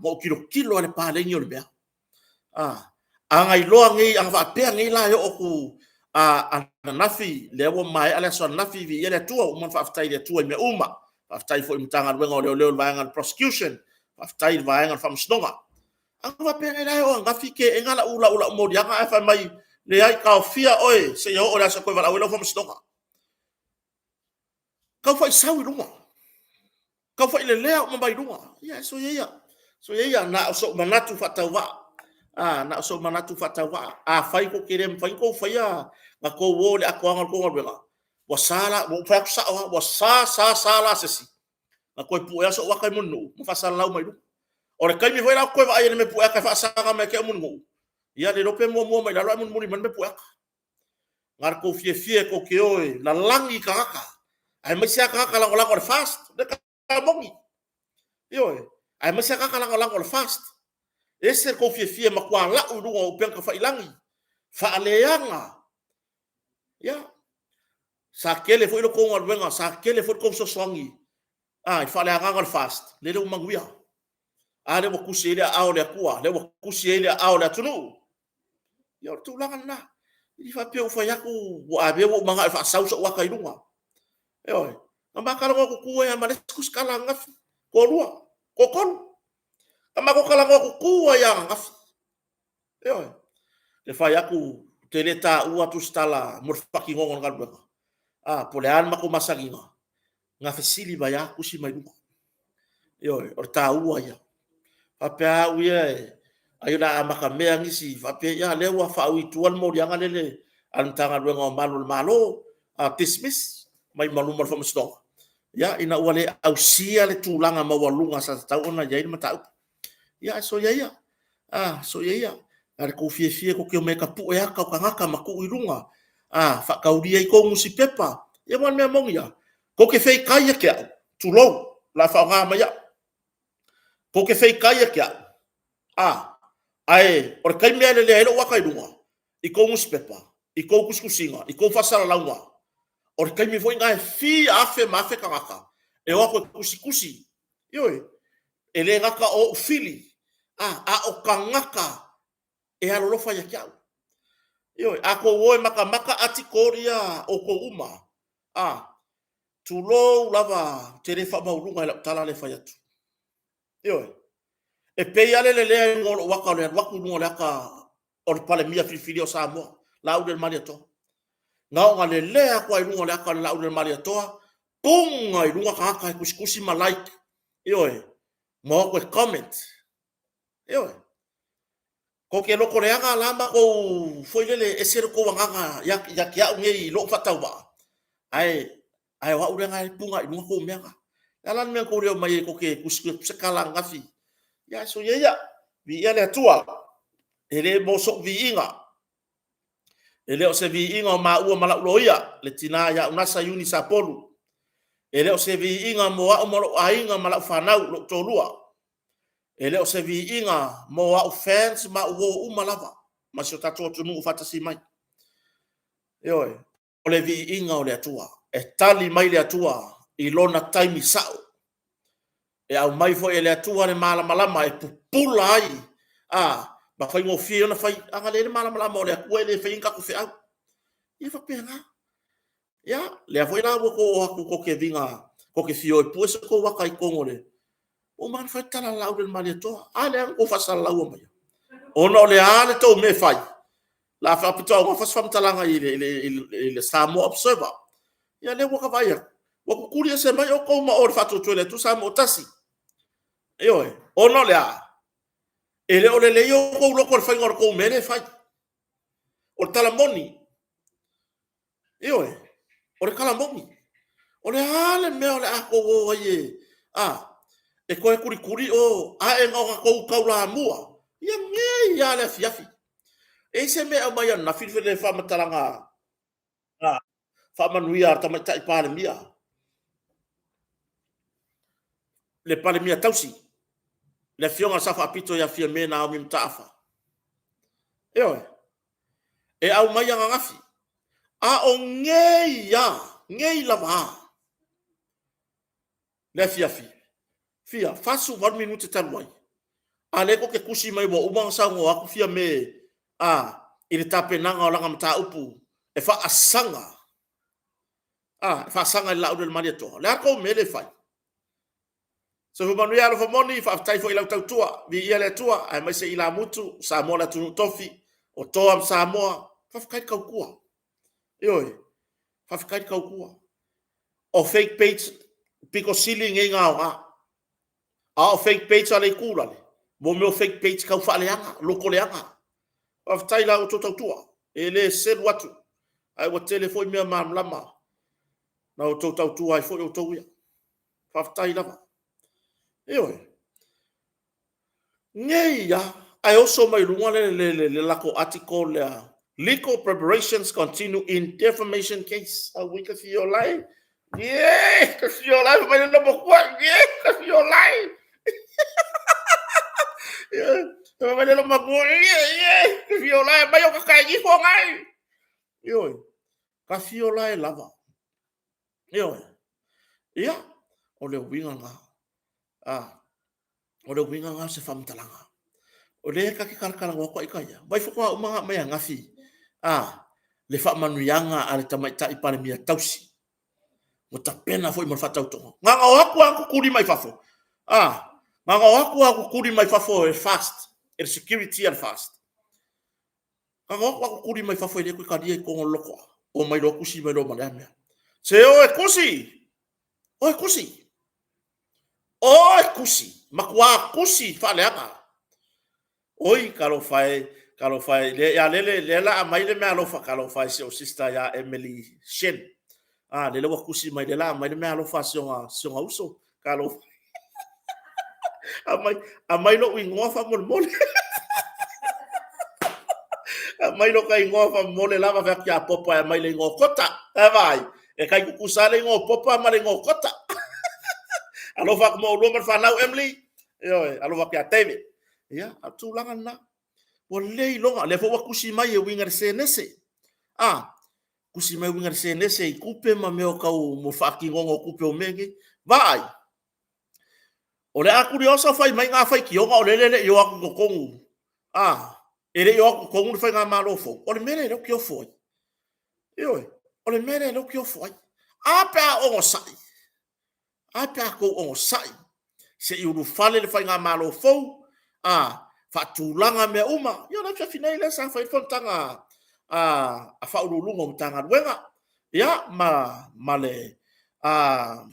ngo kilo le pa lengi o le mea anga i loa ngi anga fa pe ngi la yo ku ana nafi le wo mai ala so nafi vi ele tua o man fa ftai le tua me uma aftai fo imtanga wenga o leo vaanga prosecution aftai vaanga fam snonga anga pe ngai o nga fike engala ula mo dia nga fa mai le ai ka fia oi se yo ora sa ko vala o fam snonga ka fa sawi lunga ka fa ile lea mo bai lunga ya so ye na so manatu fatawa na so manatu fatawa fai ko kirem fai ko faya nga ko wo le ako ngal ko ngal wasala mo fa sa sala sesi na ko pu ya so wa kai munu mo fa sala mai du ore kai mi foi la ko va ai me pu ka fa sa ka me ke munu ya de rope mo mai la mun mun me pu ngar ko fie ko ke oi la langi ka ai me sia ka la ko fast de ka mongi yo ai me sia ka la ko fast ese ko fie ma kwa la u o pe ka fa ilangi fa aleanga ya sa kele foi lo ko ngal wenga sa kele foi ko so songi i fa le ngal fast le lo manguia le mo kusi ile au le kua le mo kusi ile au le tunu yo tu langan na i fa pe fa ya ku wa be wo manga fa sau so wa kai lunga yo ngamba kala ko ku ya male kus kala ngaf ko lua ko kon ama ko kala ko ku ya ngaf yo le fa ya ku teleta ua tu stala murfaki ngongon kal ba polean ma ko masaginga nga fesili ba ya kusi mai lunga yo or ta ua ya apa uye ayuna amaka mea ngisi fape ya lewa fa wi tuan mo yang alele antanga luengo malo tismis mai malu mal fam sto ya ina wale ausia le tulanga mawalunga sa tauna ya ina tau ya so ya so ya ar ko fie ko ke me ka pu ya ka ngaka maku irunga fa kaudia ko musi pepa ya man me mong ya ko ke fei kaya ke tulo la fa nga ma ya ko ke fei kaya ke ai or kai me le le wa kai dunga I ko musi pepa I ko kuskusinga I ko fasala launga or kai me foi ngai fi afe ma fe kaka e wa ko kusi yo ele ngaka o fili o kangaka e alo fa ya kiau yo ako wo maka ati koria o ko uma tulo lava tere fa maulunga la tala le fa ya tu yo e pe ya le ngol waka le waku ngol aka or pale mia fili o sa mo la u del mariato ngau ngale le ako ai ngol aka la u del mariato pung ai lunga ka kuskusi malai yo mo ko comment yo ko ke loko le anga lamba ko foi le esero ko wanga ya kia ngi lo fatau ba ai wa ure ngai punga I lunga ko menga yalan me ko reo mai ko ke kusku sekala ngafi ya so ya vi ele tua ele mo so vi inga ele o se vi inga ma u mala loia le tina ya unasa uni sa polu ele o se vi inga mo a mo ainga mala fanau lo tolua ele o se vi inga mo a fans ma wo umalava ma se tato tunu fata si mai yo o le vi inga o le atua e tali mai le atua I lona time sao e au mai foi ele atua le mala malama e pupula ai ba fai mo fie ona fai anga le mala malama o le aku ele fai inga ku fe au I fa pena ya le foi na ko aku ko ke vinga ko ke fio e puesa ko waka I kongole o man fa tala la o mali to ale ko fa sala o mai ono le ale to me fai la fa pito ko fa fam talanga ile Samoa Observer ya le waka vai wa ku kuria se mai o ko ma o fa to le tu Samoa tasi yo ono le a ele o le yo ko lo ko fa ngor ko me le fai o tala moni yo o le kala moni o le ale me o le a ko o ye e koe kuri o a e ngau ko kaula mua ia nge ia le fiafi e se me o mai na fifi le fa matalanga fa manuia ta mai tai pale mia le pale mia tausi le fionga sa fa pito ya fia me na o mi tafa e au mai nga ngafi a o nge la va le fiafi fia fasu 1 minute tanwai ale ko ke kusi mai bo umang sa ngo aku fia me ile tape nanga o langa mata upu e fa asanga fa sanga la udel mali to la ko mele fai so fu manu ya lo moni fa tai fo ila tua vi ia le tua ai mai se ila mutu sa mo la tu tofi o to am sa mo fa kai ka ku yo fa kai ka ku o fake page piko ceiling e nga o fake page ale kula le mo me o fake page ka fa le anga lo ko le anga fa tai la o to tua ele sel watu ai wa telefone me mam lama na o to tua ai fo o to ia fa tai lava I also may le lako article legal preparations continue in defamation case. A week of your life. Yeah, because your life may number one. Yeah, because your life. Yeah, may number one. Yeah, because your life. May you kakaigi po ngay. Yo, kasi your life lava. Yo, yeah. Ole winga nga. O le winga nga se famtalanga o le ka ki kalkala wa ko ikaya vai fo ko mga mai ngafi le fa manuianga ale tamaita I pale mia tausi mo tapena foi mo fatau to nga aku kuri mai fafo nga aku kuri mai fafo e fast e security and fast nga aku kuri mai fafo le ko kadia ko loko o mai lo kusi mai lo malame se o e kusi Oi kusi, makwa kusi fale anga. Oi kalo fai le ya le la mai le me alofa kalo fai se o sister ya Emily Shen. Le lo kusi mai le la mai le me alofa se o uso kalo. Amai lo wingoa fa mol. Amai lo kai ngoa fa mol lava fa kia popa mai le ngo kota. Vai. E kai kusale ngo popa mai le ngo kota. Alo fa mo lo man fa lau Emily yo alo fa kia teve ya atu langa na o le longa le fo wa kusi mai e winga senese kusi mai winga senese I kupe ma me o kau mo fa ki ngongo kupe o menge vai o le aku ri osa fai mai nga fai ki o le yo aku ko kongu ele yo aku kongu fai nga malo fo o le mere lo ki o fo yo o le mere lo ki o fo apa o sai apa ko o sai se uru fale le fai nga malo fo fa tulanga me uma yo na fa finai le sa fai fontanga a fa ulungo tanga wenga ya male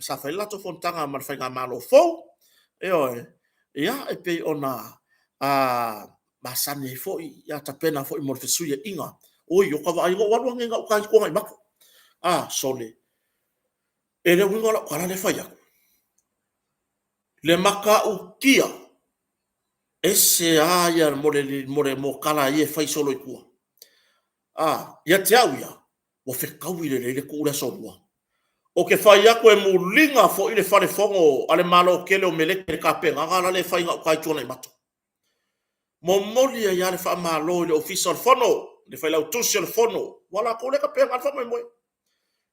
sa fai la to fontanga mal fai nga malo fo yo ya e pe ona masane fo ya tapena fo mo fesuya inga o yo ka va yo wa nga ka ko ngai mako sole ele wingo la kala le fai le maka ukia ese aya more mo kala ye fai solo ikua ya te au ya o fe kawile le kura solua o ke fai ako e mulinga fo ile fare fongo ale malo kele o mele ke ka penga ngala le fai nga kai tona mato mo moli ya le fa malo le official fono le fai la official fono wala ko le ka penga fa mo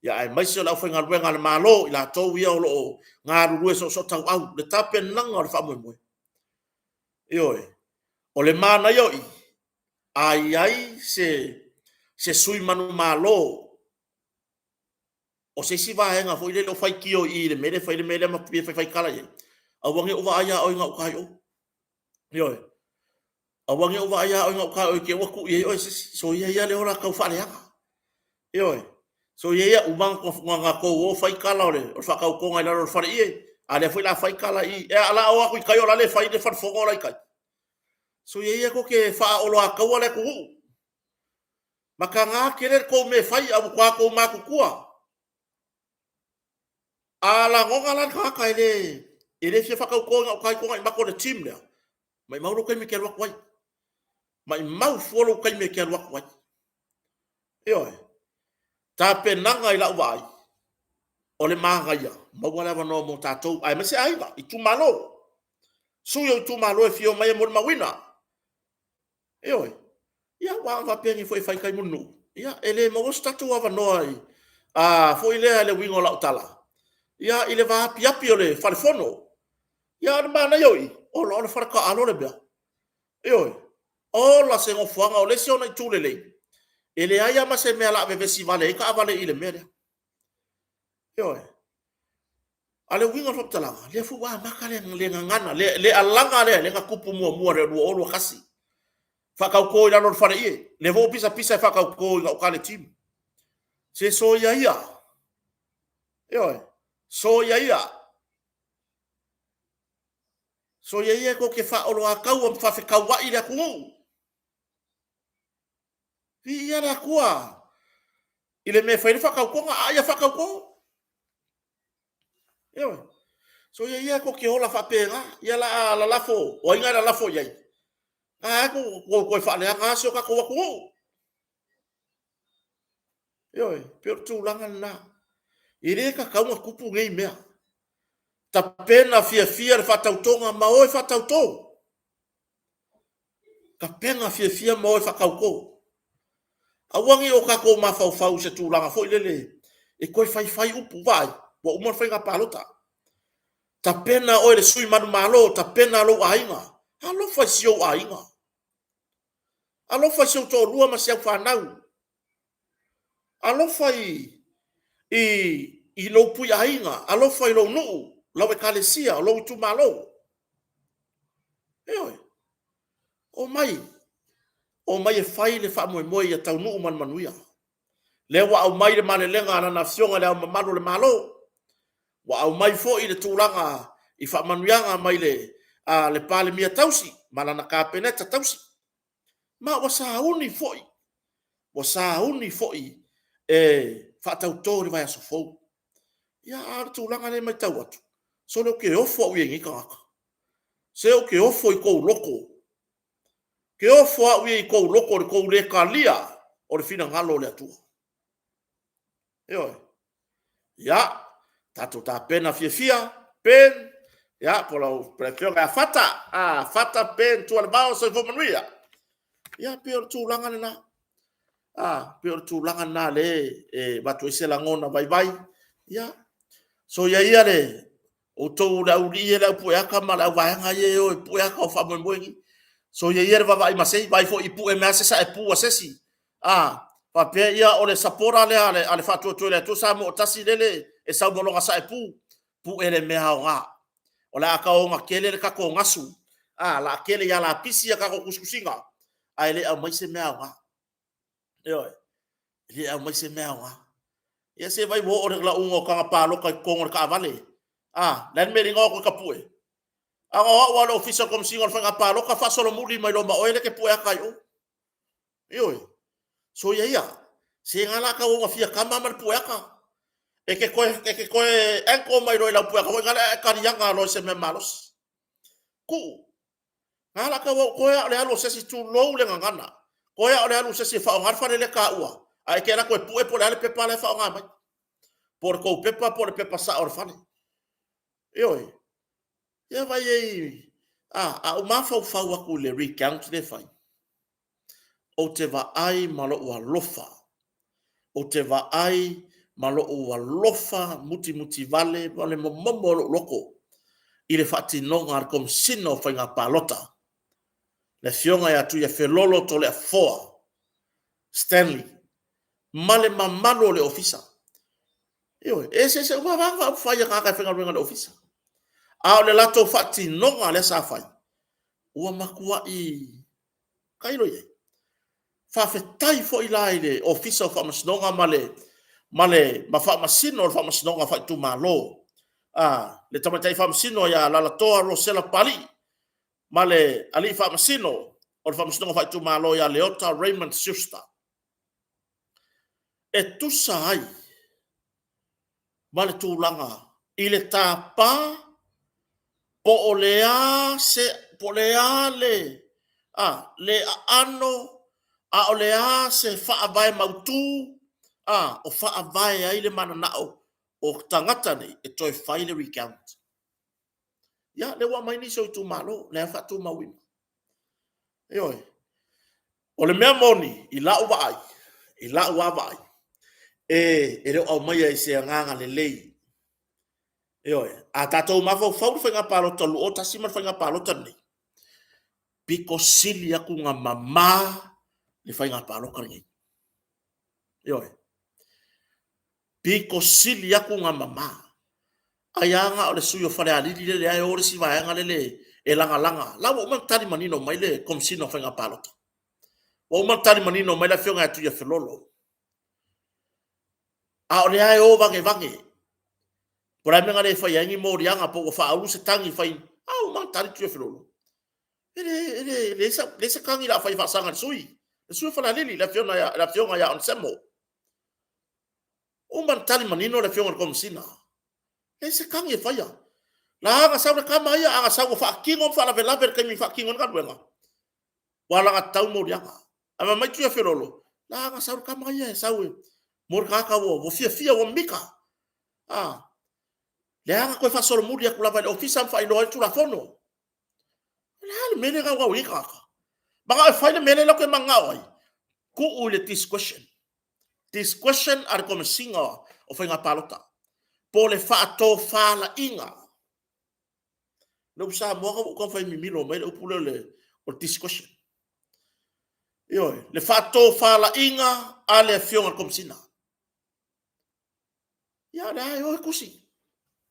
ya ai mai se la fa nga wenga le malo ila to wi o lo nga ru so tau au le tapen nanga le fa mo yo o le mana yo ai se sui manu malo o se si vaenga fo ile lo fai kio i le mele ma pia fai kala ye a wange o va aya o nga o kai o yo a wange o va aya o nga o kai o ke wa ku ye o so ye le ora ka fa le anga yo so ye umang ko nga ko o fai kala o fa ka ko nga lo fa ye ale foi la fai kala i e ala o ku kai o la le fai de fa fo o la kai so ye ko ke fa o lo ka o le ku maka nga kere ko me fai a kwa ko ma ku kua ala ngonga lan ka kai ele se fa ka ko nga kai ko ma ko le team le mai mau kai me ke wa kwai mai mau folo kai me ke wa kwai yo ta penanga ila vai o le manga ya ma wala va no mo tatou ai me se ai va i tu malo su yo tu malo e fio mai mo mawina yo ya wa va pengi foi fai kai munu ya ele mo statu va no ai foi le wingo la tala ya ile va pia piole falfono ya mana yo o lo fa ka alo le bia yo o la se ngo fuanga o le se ona tu le ele aya ma se me ala be si vale ka vale ile me yo ale winga fop tala le fu wa makale le ngana le alanga le ka kupu mo re o lo kasi fa ka ko ila no fa ie le vo pisa fa ka ko ka le team se so ya yo so ya ko ke fa o lo ka o fa fe ka wa ile ku ia la kua ile me fa fa ka ko ya fa ka ko yo so ye ko ke hola fa pega ya la fo o inga la fo yai ko fa le nga so ka ko yo per tu langa na ire ka ka mo kupu ngai me ta pena fia fa tau tonga ma o fa tau to ka pena fia ma o fa ka ko awangi o ka ko ma fa se tu langa fo ile e ko fai upu vai wa umar fai nga palota ta pena o le sui manu malo ta pena lo ainga alo fa sio ainga alo fa sio to lua ma se fa nau alo fa i lo pu ainga alo fa i lo nu lo e kalesia lo tu malo o mai e fai le fa mo ia tau nu man manuia le wa au mai le mane lenga na nafiona le malu le malo wa au mai fo i le tulanga i fa manuianga mai le pale mia tausi mala na ka peneta tausi ma wa sauni foi e fa tau tori vai so fo ya ar tulanga le mai tau atu so lo ke ofo wi ngi ka se o ke ofo i ko loko ke ofo wi ko loko ko le kalia o le fina ngalo le atu yo ya tato ta pena fia pen ya por la presión a fata pen tu al bao so fo manuia ya peor tu langa na peor tu langa na le batu ese la ngona vai ya so ya le o to la uri la pu ya kama la va nga ye o pu ya ka fa mo mwengi so ya vai masei vai fo ipu e mase sa e pu asesi pa pe ia o le sapora ale fatu to le to sa mo tasi lele e sa mo longa sa e pu ele me ha o la ka o nga kele ka ko ngasu la kele ya la pisi ya ka ko kuskusinga ele a mai se me ha yo ele a mai se me ha ya se vai wo o la ungo ka pa lo ka ko ka vale len me ringo ko ka pue wa lo official kom singo fa pa lo ka fa solo muli mai lo ma o ele ke pu ya ka yo so ia se ngala ka o fia kama mal puaka e ke ko en ko mai ro la puaka ko ngala ka rianga lo se me malos ku ngala ka ko ya le alo se si tu lo le ngana ko ya le alo se si fa ngar fa le ka ua ai ke ra ko pu e po le pepa le fa ngama por ko pepa sa orfane yo ya vai o ma fa wa ku le recount le fai o te va ai malo wa lofa o te va ai malo wa lofa muti vale momo loko i le fati nonga ar kom sino fa nga palota le fionga ya tu ya felolo to le foa Stanley male mamalo le ofisa Io, se uma va fai ka fenga renga le ofisa. A le lato fati no le sa fai. Ua makua I kairo ye. Fa fe tai fo I le ofisa fa masnonga male ma fa masino fa masnonga fa tu malo. Le tamatai fa masino ya la toa Rosela Pali. Male ali fa masino o fa masnonga fa tu malo ya Leota Raymond Sister. E tu sai male tu langa ile tapa po olea se po le ano a olea se fa vai mautu o fa vai ai le mana nao o tangata nei e toi fai le recount ya le wa mai ni so tu malo le fa tu mawim e oi o le mea moni I la ua vai e le o mai ai se nganga le lei e oi a tatou mafo fau fa nga palo tolu o tasima fa nga palo tani piko sili aku nga mama le fa nga palo kangi e oi piko sili aku nga mama ayanga o le suyo fale alili le ai ore si vai nga le e langa la o man tani manino mai le kom sino fa nga palo o man tani manino mai la fionga tu ya felolo a o le ai o vange por aí menga le fa yangi mo rianga po fa alu se tangi fa o man tani tu ya felolo le sa kangi la fa sanga sui le sui fa la lili la fionga ya on semo o man tani manino la fionga kom sina le sa kangi fa ya la nga sa kama ia anga sa fa kingo fa la vela ver kemi fa kingo ka duenga wala nga tau mo rianga ama mai tu ya felolo la nga sa kama ia sa mor kaka wo fia wo mika le anga ko fa solo muri ku lava le ofisa fa ino tu la fono la le mene ga wa wika ba fa le mene lo ke manga oi ku u le this question ar como singa o fa nga palota po le fa to fa la inga no sa mo ko fa mi milo mai o pulo le o this question yo le fa to fa la inga ale fiona como sina ya da yo kusi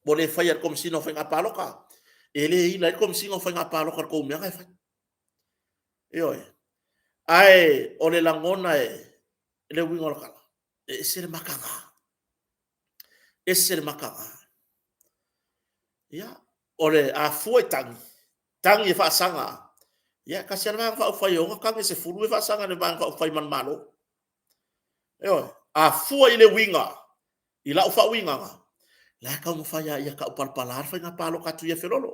bole fai como si no fai nga paloka ele ina como si no fai nga paloka ko me nga fai oi ai o le langona le wingo kala e ser makanga ya ole a foi tangi fa sanga ya kasian ma fa fai o ka se fulu fa sanga le ba fa fai man malo oi a foi le winga ila fa winga la ka mo fa ya ka palpalar fa nga palo ka tu ya felolo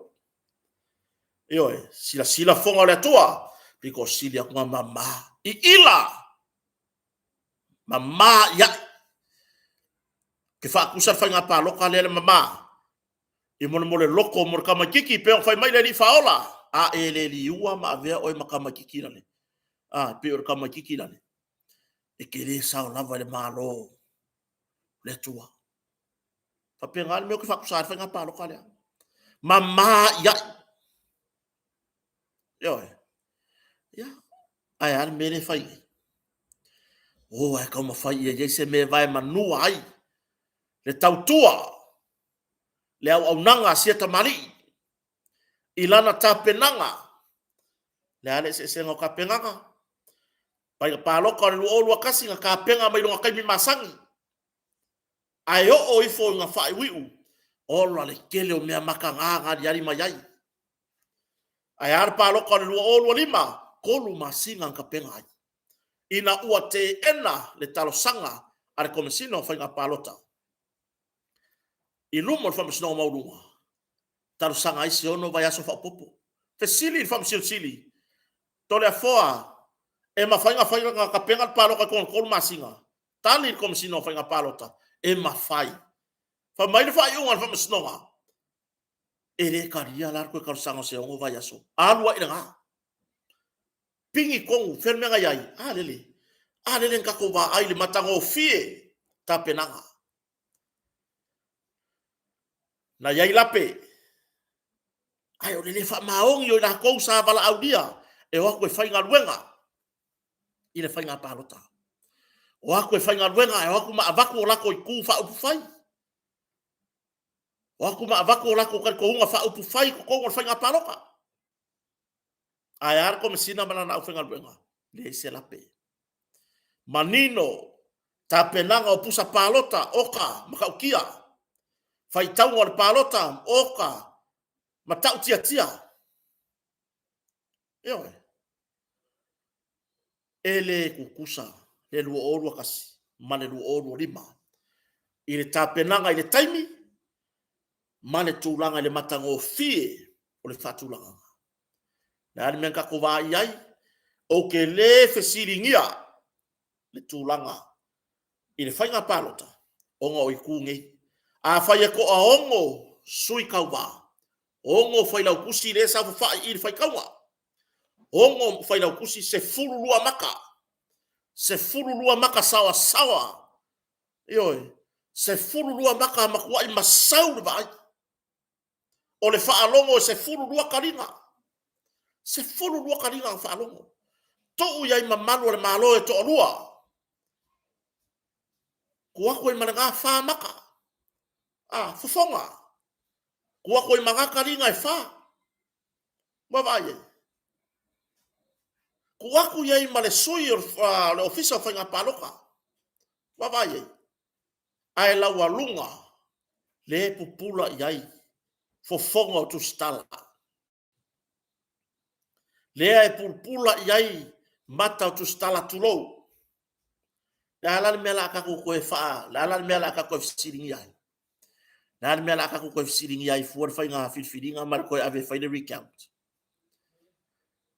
oi sila fonga le tua piko silia kwa mama ila mama ya ke fa kusar fa nga palo ka le mama I mo le loko mo ka makiki pe fa mai le faola a ele li ua ma vea o ma ka makiki le pe o ka makiki le e ke le sa lava le malo le tua fa pe ngal me ko fa kusar fa nga palo ka le mama ya yo ya ai al me le fai o ai como fai e se me vai manu ai le tautua le au nanga sia tamari ilana tapenanga le ale se ngo kapenanga pai palo ka lu o kasi nga kapenga mai lo kai mi masangi ai o ifo nga fai wiu o le kele o me makanga nga diari mai ai ar palo ka lu o lima kolu masinga kapenga ai ina ua te ena le talo sanga ar komesino fa nga palota ilumo fa mesno maulunga talo sanga isi ono vai aso fa popo fe sili fa msil sili tole foa e ma fa nga kapenga palo ka kon masinga tali komesino fa nga palota e ma fai fa mai fa yunga fa mesno ere karia lar ko ka sanga se ono vai aso alwa ina pingi kongu fermenga yai alele ngako ba ai le matango fie tapenanga na yai lape ai o le fa maong yo na ko sa bala audia e wa ko fa nga luenga ile fa nga palota wa ko fa nga luenga e wa ko ma va ko la ko ku fa u fai O aku ma vako la ko ko unga fa upu fai ko fai nga paloka. Ai ar ko mesina mana na ufenga benga. Le se la pe. Manino ta penanga o pusa palota oka makaukia. Fai tau o palota oka matau tia. Yo. Ele kukusa le lu oru kasi mane lu oru lima. Ile ta penanga ile taimi mane tulanga ile matango fie o le fatulanga. Na ali menka ko va iai o ke le fesiringia le tulanga ile fainga palota onga o ikungi a fai ko a ongo sui kauba ongo fai la kusi le sa fa ile fai kawa ongo fai la kusi se fululua maka sawa yo se fululua maka makwa i masau vai o le fa alongo se fululua karinga se fululua karinga fa alongo to ia i mamalu le malo e to lua Kua koe maranga wha maka. Fufonga. Kua koe manga karinga e wha. Mawai. Kua koe iei ma le sui le ofisa o whainga paloka. Mawai. Ai lau alunga. Le pupula iei. Fofonga o tu stala. Le ai pupula iei. Mata o tu stala tulou. La ala me la ka ko e fa, la ala me la ka ko siringi ai. La ala me la ka ko siringi ai for fa nga filinga mar ko ave fa le recount.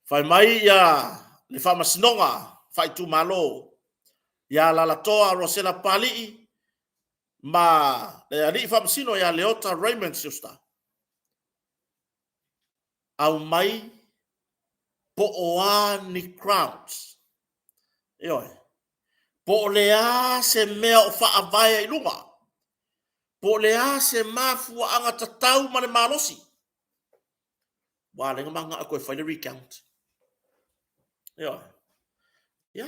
Fa mai ya le fa masnonga, fa tu malo. Ya la la toa rosela pali ma le ali fa msino ya Leota Raymond sister. Au mai po oani crowds. Yo. Po lea se mea o wha avaya i lunga. Po lea se mafua anga tatau mane malosi. Wa lenga manga a koe whaile recount. Ia. Ia.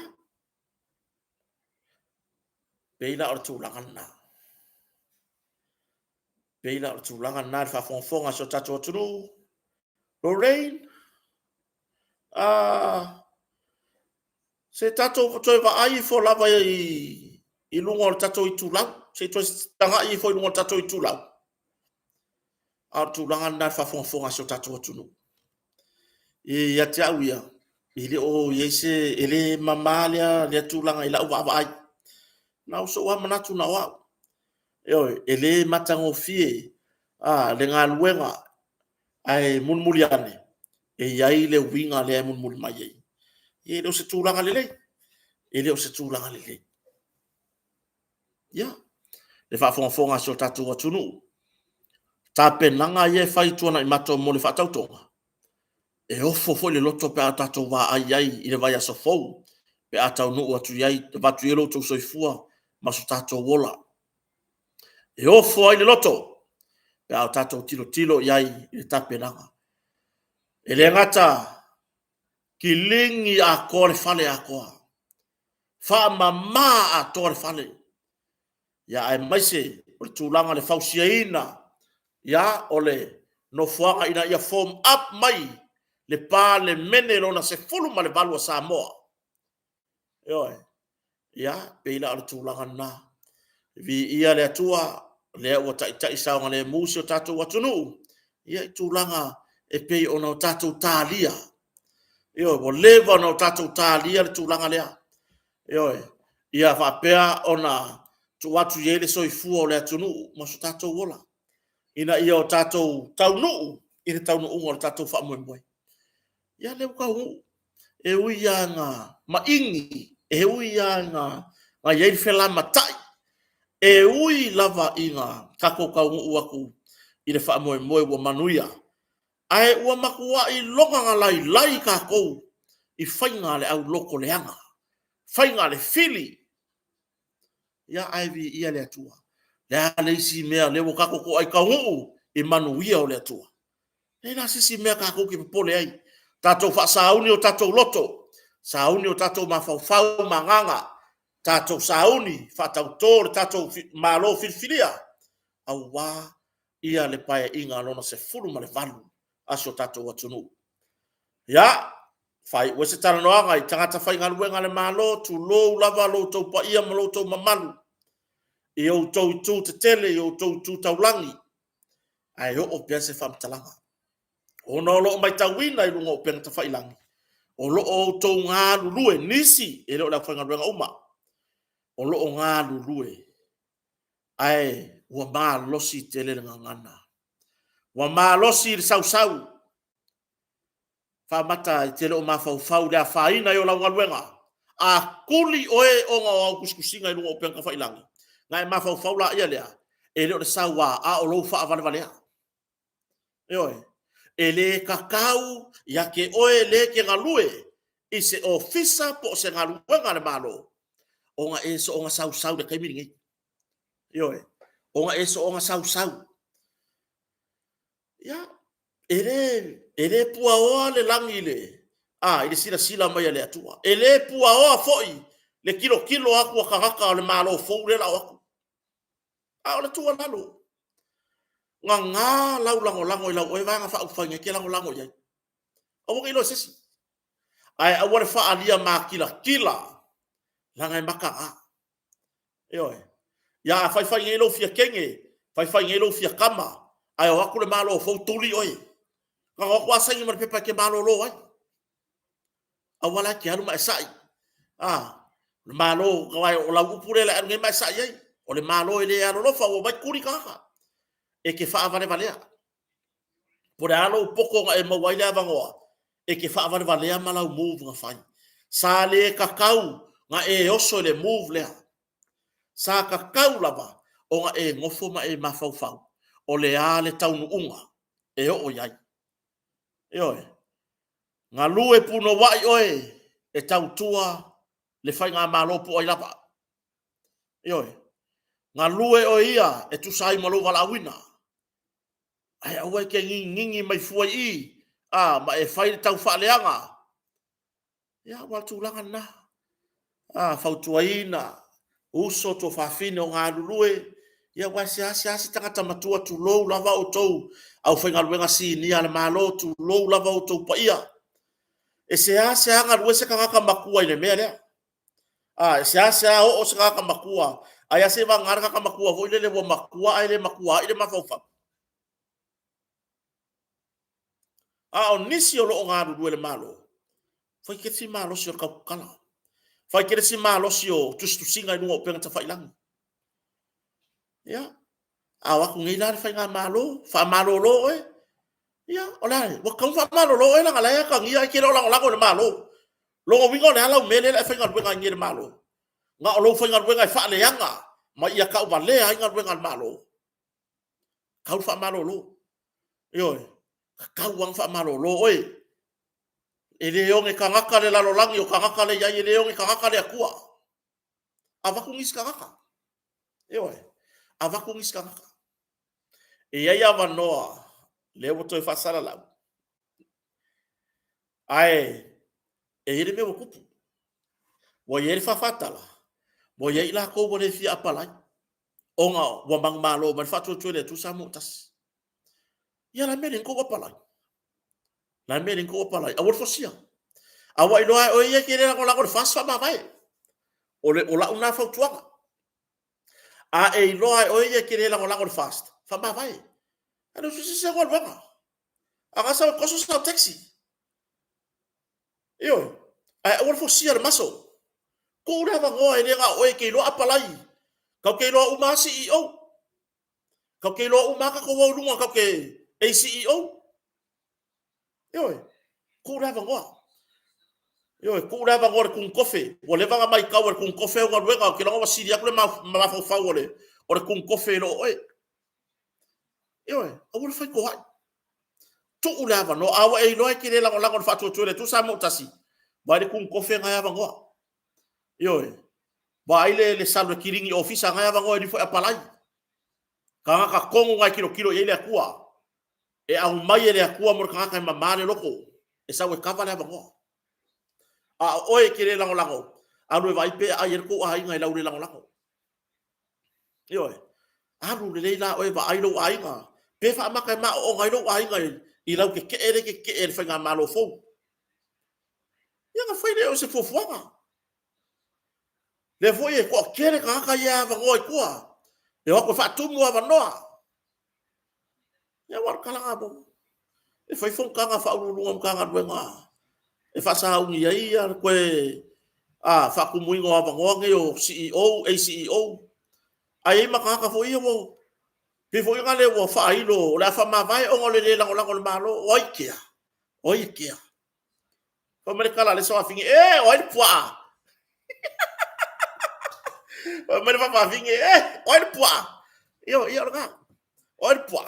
Peila o tūlanga nā. Peila o tūlanga nā le whafonfonga so tato atunu. Lorraine. Se tato toi va ai fo lava i lunga o tato i tūlau. Se toi tanga i fo i lunga o tato i tūlau. A tūlanga nā whafonfonga so tato atunu. I ya te au ia. Ile o yese ele mamalia le tūlanga i lau wa ai. Na uso wa manatu na wa. Yo ele matango fie. Le ngā luenga ai munmuliane. E iai le winga le munmul mai ei. Ele o se tūlanga lelei. Ele o se tūlanga lelei. Ya. Le whafonga so tatu atunu. Ta penanga ye fai tuana i mato mo le whatautonga. E ofo fo le loto pe atato wa ai i le vai aso fou. Pe atau nuu atu iai, te watu elo tau soifua, maso tato wola. E ofo ai le loto. Pe au tato tilo iai i le tapenanga. E le ngata ki lingi a kore fale a koa. Fa mama a tore fale. Ya ai maise, o le tūlanga le fausiaina. Ya ole no fuanga ina ia form up mai. Le pa le mene lona se fulu ma le valua Samoa. Yo, ya, peila o le tūlanga nā. Vi ia le atua, le ua tai saonga le musi o tatou atunu. Ia i tūlanga e pei ona o tatou tālia. Yo, o leva ona o tatou tālia le tūlanga lea. Yo, ia whapea ona tu watu yele soifua o le atunu, maso tatou wola. Ina ia o tatou taunu, ina taunu unga o tatou whaamwemwe. Ia leo ka hu, e ui ia ngā maingi, e ui ia ngā yeiri whela matai, e ui lava i ngā kako ka uaku i le whaamoe ua manuia. Ai ua makua i longa ngā lai ka kou, i whainga le au loko leanga, whainga le fili. Ia aivi ia le atua. Le ale isi mea lewo kako ko ai ka hu, i manuia o le atua. Le la sisi mea kako ki pole ai. Tatou fa sauni o tatou loto. Sauni o tatou mafau manganga. Tatou sauni fa tatou tatou malo filfilia. Au wa ia le pae inga lona se fulu ma le valu asio tatou atunu. Ia, fai ua se talanoaga i tagata faigaluega le malo tulou lava loutou paia ma loutou mamalu i outou itu tetele i outou itu taulagi ae oo pea se faamatalaga ona o loo maitauina i luga o pega tafailagi o loo outou galulue nisi e leo le faigaluega uma o loo galulue ae ua malosi i tele le gagana ua malosi i le sausau faamata i te leo mafaufau le afaina i o laugaluega a kuli oe onga o kuskusinga i luga o pega tafailagi nga e mafaufau laia lea e leo le saua a o lou faavalevalea Ioe, e le kakau ia ke oe le ke galue i se ofisa po se galuega le malo onga e so onga sausau le kaimiringi Ioe, onga e so onga sausau ia ele pua oa le langi le ile sila mai le atua ele pua oa foi le kilo aku kakaka le malo fou le la aku o le tua lalo nga lango i lau oe vanga fa ufange ke lango ia o ngi lo sesi ai a wale fa alia ma kila langa maka ioe ya fai ngi lo fia kenge fai ngi lo fia kama ai o aku le malo fou tuli oe ka ko asa ngi mar pepa ke malo lo ai awala ke alu mai sai le malo kawai o la upure la ngi mai sai ai o le malo ile alo lo fa o mai kuri kaka e ke fa valea por alo poko e mawai le avangoa e ke fa valea malau move nga fai sa le kakau nga e oso le move le sa kakau lava o nga e ngofo ma e mafau o le ale taunu unga e o yai ioe nga lue puno wai oe e tautua le fai ngā malopo ai lapa ioe nga lue o ia e tu sai malo wala wina ai awe ke ngingi mai fuai i ma e fai tau fa leanga ia wa tu langa na fautuaina uso to fa fine o nga lue ia wa sia tanga matua tu lo lava o tou au fai ngaluenga si ni ale malo tu lo lava o tou pa ia e se anga lue se kanga makua i le mea lea e se o se kanga makua ai se va ngaraka ka makua vo ile le makua ai le makua ile mafaufa o nisi o lo ngaru lue le malo fai ke si malo si o kala fai ke si malo si o tu singa i no penga ta fai lang ya wa ku ngai la fai nga malo fa malo lo ya ola wa ka fa malo lo la ngala ya ka ngia ke lo la ko le malo lo wingo le ala mele le fai nga lue nga ngi le malo nga o lo fai nga lue nga fa le yanga ma ia ka ba le ai nga lue nga malo ka fa malo lo yo ka wang fa malo lo oi ele yonge kangaka le lalo langi o kangaka le ya ele yonge kangaka le akua ava ku ngis kangaka yo ava ku ngis kangaka e ya va noa le boto fa sala la ai e ele me kupu wo ye fa fatala wo ye la ko bo le fi apala onga wa bang malo ma fa tu le tu samu tas ya la me ko apala la me ko apala a wor fosia a wa ilo o ye ke le la ko fa sa ba vai o la una fa tuanga a e ilo o ye ke le la ko fast fa ba vai ano se ko ba a sa ko sa taxi yo a wor fosia le maso ko ora va ngo ele ga o ke lo apalai ka ke lo uma CEO ka ke lo uma ka ko wo lunga ka ke CEO yo ko ora va ngo yo ko ora va ngo kun kofe o le va mai ka o kun kofe o luega ke lo va siria ko ma fa fa ole o kun kofe lo oi yo a wo fa ko hai to ula va no awa e lo ke le la ko fa to le tu sa mo tasi ba le kun kofe nga va ngo yo ba ile le salve kiringi ofisa nga va ngo ni fo apalai ka kongo nga kilo ile akua e au mai ile akua mo ka mama le loko e sa we kava le va ngo oe ke le lango anu vai pe ai ko ai ngai lau le lango yo alu le la oe va ai lo ai nga pe fa maka ma o ngai lo ai ngai I lau ke ere ke ere whainga malo fou. Ia nga whaine o se fofuanga. Le foi e kua kere ka haka ia wangoi kua. E wako whaatumu a wanoa. Ia war kalanga mo. E whai fong kanga whaururunga mkanga duenga. E whasaungi ia koe whakumuingo a wangoange o CEO, ACEO. Ai maka haka fo ia mo. Pe fo inga le wo whailo, la whamawai ongo le lango le malo, oikea. Oikea. Pamere le soa fingi, oi pua. Pamere papa fingi, oi pua. Io nga. Oi pua.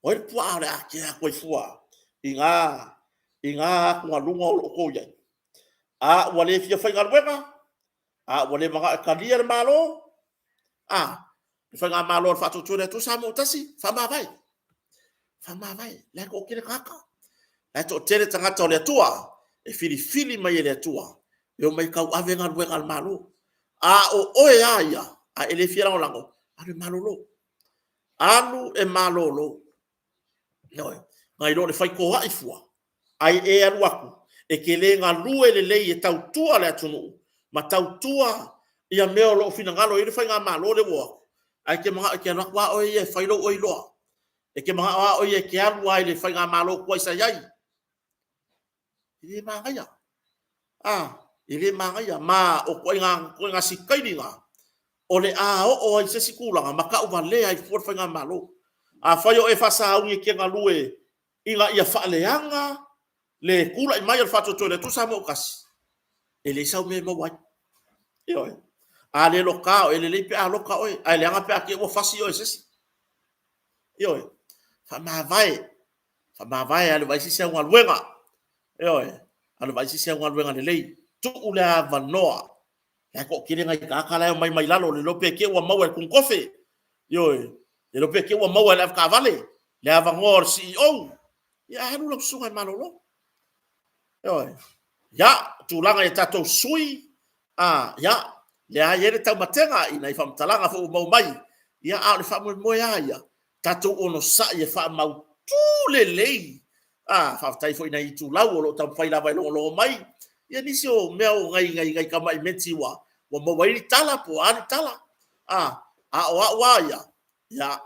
Oi pua le akia koi fua. Inga kunga lunga o ko ye. Wale fia whainga ruenga. Wale mga kalia le malo. Whainga malo le whatutune tu sa mo tasi. Whamawai. Le ko kire kaka. Le to tere tangata o le tua. E fili mai le tua. E o mai kau avenga ruenga le malo. O oe aia. Ele fia lango lango. Le malo lo. Alu e malo lo. Ngai lo le whai ko hai fua. Ai e anu aku. E ke le ngā lue le lei e tau tua le atunu. Ma tau tua ia meo lo fina ngalo i le whai ngā malo le woa. Ai ke mga ke anu aku a oe e whai lo oi loa. E ke mga a oe e ke alu ai le whai ngā malo kua isa iai. Ile mangaya. Ile mangaya. Ma o koe ngā sikairinga. O le a o ai se sikulanga. Ma ka uwa le ai fuor whai ngā malo. Whai o e whasaungi ke ngā lue. Inga ia whaaleanga. Le kula I mai al whatoto le tusa mo kasi. E le sau me mo wai. Ioe. A le loka o e le leipe a loka oe. A le anga pe a ke o fasi oe sesi. Ioe. Whamawai a le vaisi sea unga luenga. Ioe. A le vaisi sea unga luenga le lei. Tu ule a vanoa. E ko kire ngai ka akala e mai lalo le lope ke ua maua e kung kofe. Ioe. Le lope ke ua maua le avka vale. Le avangor CEO. Ia hanu lau sunga I malolo. Ya tulanga e tatou sui ya le a yere tau matenga ina I whamtalanga fo mau mai ia a le whamu moe aia tatou ono sa I e whamau tūlelei whaftai fo ina I tūlau o lo tau whaila vai longo mai ia nisi o mea o ngai kamai meti wa mau wairi tala po ani tala o aia ia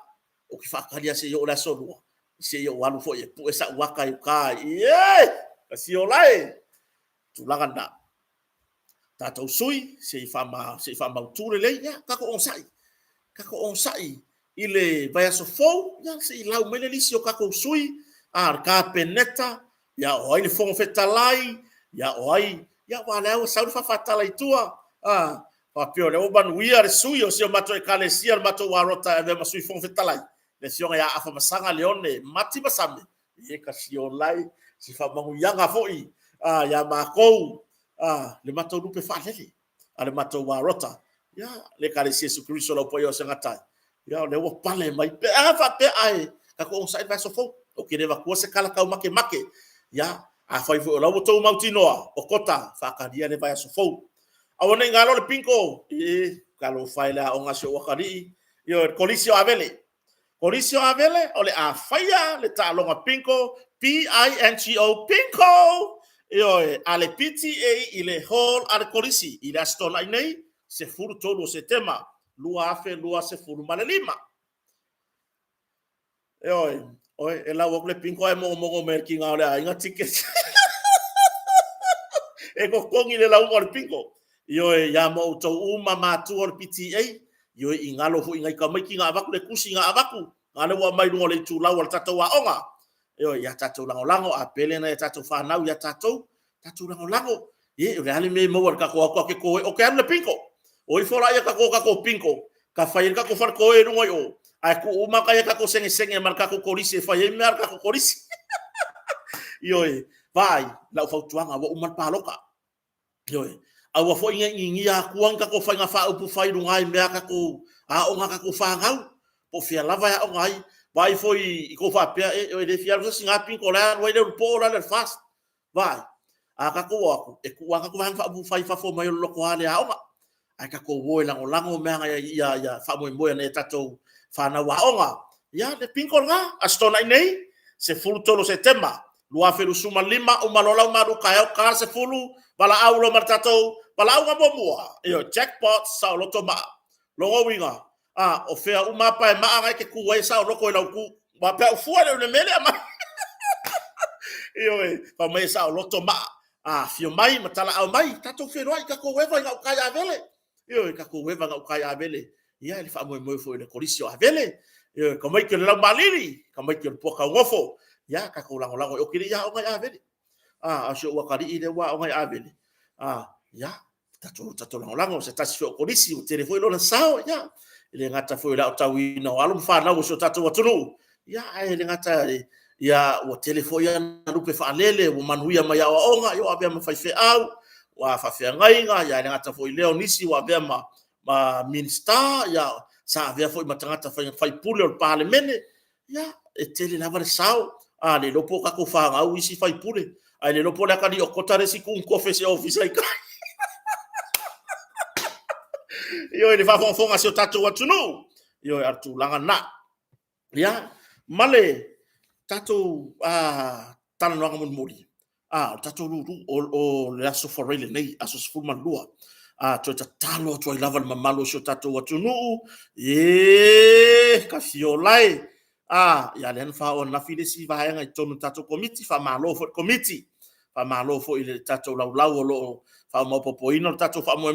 o ki whakaria se yo la sonua se yo alu fo e pu esa waka I kai si olai tulanga na tatou sui se fa mautule le ya kako on sai ile vai so fo ya se lau mele lisio kako sui ka peneta ya o ile fo fetalai ya oi ya wala o sa fa fatalai tua pa pio le oban wia le sui o se mato e kalesia mato warota e ma sui fo fetalai le sionga ya afa masanga leone mati basame e ka si olai si fa mangu yanga foi ya makou le matou lupe fa lele ale matou warota ya le kale Jesus Christ lo poyo sangata ya le wo pale mai pe fa pe ai ka ko sai vai so fo o ke leva ko se kala ka make ya fai fo lo to mautinoa o kota fa ka dia le vai so fo a wona ngalo le pinko kalo fai la o ngasio wakari yo Colisio Avele o le a faia le talonga pinko PINGO pinko ioe ale PTA I le hall ale kolisi I le astola nei se furu tolu se tema lua se furu malelima ioe oi e la wokle pinko e mo merki nga ole ainga ticket e ko kongi le la ngol pinko ioe ya mo to uma matu or PTA ioe ingalo fu ingai kamai ki nga avaku le kusi nga avaku ngale wa mai ngol le tu la wal tatu wa onga ya tatou lango a pele na tatou whanau ya tatou lango o le hali me mau ka ko ke ko o ke ana pinko o I fora ia ka ko pinko ka fai ka ko far ko e rungo o ai ku uma ka ka ko senge marka ko kolisi fai me marka ko kolisi ioe vai la fautuanga wa uman paloka ioe au fo ingia kuang ka ko fai nga fa upu fai rungai me ka ko o nga ka ko fa ngau po fia lava ya o ngai vai foi ko fa pe e de fiar so singa pinko la vai de po la le fast vai ka ko aku e ku ka ko van fa bu fai fa fo mai lo ko ale a ka ko wo lango me ya fa mo ne tato fa na wa onga ya le pingol nga astona nei se fulu tolo se tema lua felu suma lima o malola maru kaya ka se fulu bala aulo martato bala au ngabomua yo jackpot sa loto ma longo winga o fea uma pa ma nga ke kuwe sa loko ila ku ba pe fu le mele ma yo pa me sa loto ma fio mai matala au mai tato fe roi ka ko weva nga kaya vele yo ka ko weva nga kaya vele ya le fa mo fo le kolisio avele yo ko mai ke la malili ko mai ke poka ngofo ya ka ko lango o kiri ya o nga avele asho wa kari ile wa o nga avele ya tato lango se tasi fo kolisi o telefone lo sao ya ile ngata fo la tawi no alum fa na o so tato watunu ya ile ngata ya o telefone ya rupe fa lele o manuia mai wa onga yo abia ma fai au wa fa fe ngai nga ya ile ngata fo leo nisi wa abia ma minister ya sa avia fo matangata fai pule o parlemene ya e tele lava sao le lopo ka ko fa nga isi fai pule le lopo la ka di o kotare si ku ko fe se office ai yo ele fa fonga se tatu watunu yo artu langa na ya male tatu tala no ngamon mori tatu lu o la so for really nei aso fu malua to talo to lava mamalo so tatu watunu ka fiolai ya len fa on na fide si va nga tonu tatu committee fa malo fo committee fa malo fo ile tatu lau lo fa mo popo ino tatu fa mo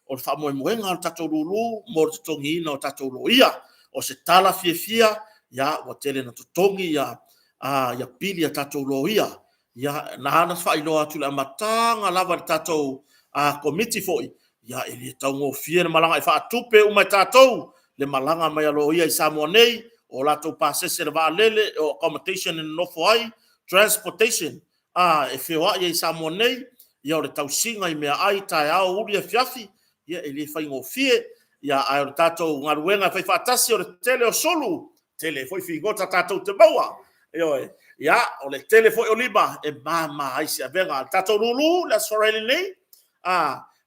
o fa mo nga tatu lulu mo tongi no tatu lo ia o se tala fia ya o tele na tongi ya ya pili ya tatu lo ia ya na hana fa ilo atu la matanga lava tatu committee fo ya ile tango fia malanga fa tupe uma tatu le malanga mai lo ia sa mo nei o lato passe se va lele o accommodation in no foi transportation e fe wa ia sa mo nei ia o le tausinga i mea ai tai au uri fiafi ia ele fai ngofie ia ai tato ngaruenga fai fatasi o le tele o solu tele foi figota tato te baua ia o le tele foi oliba e mama ai se venga tato lulu la sorelle nei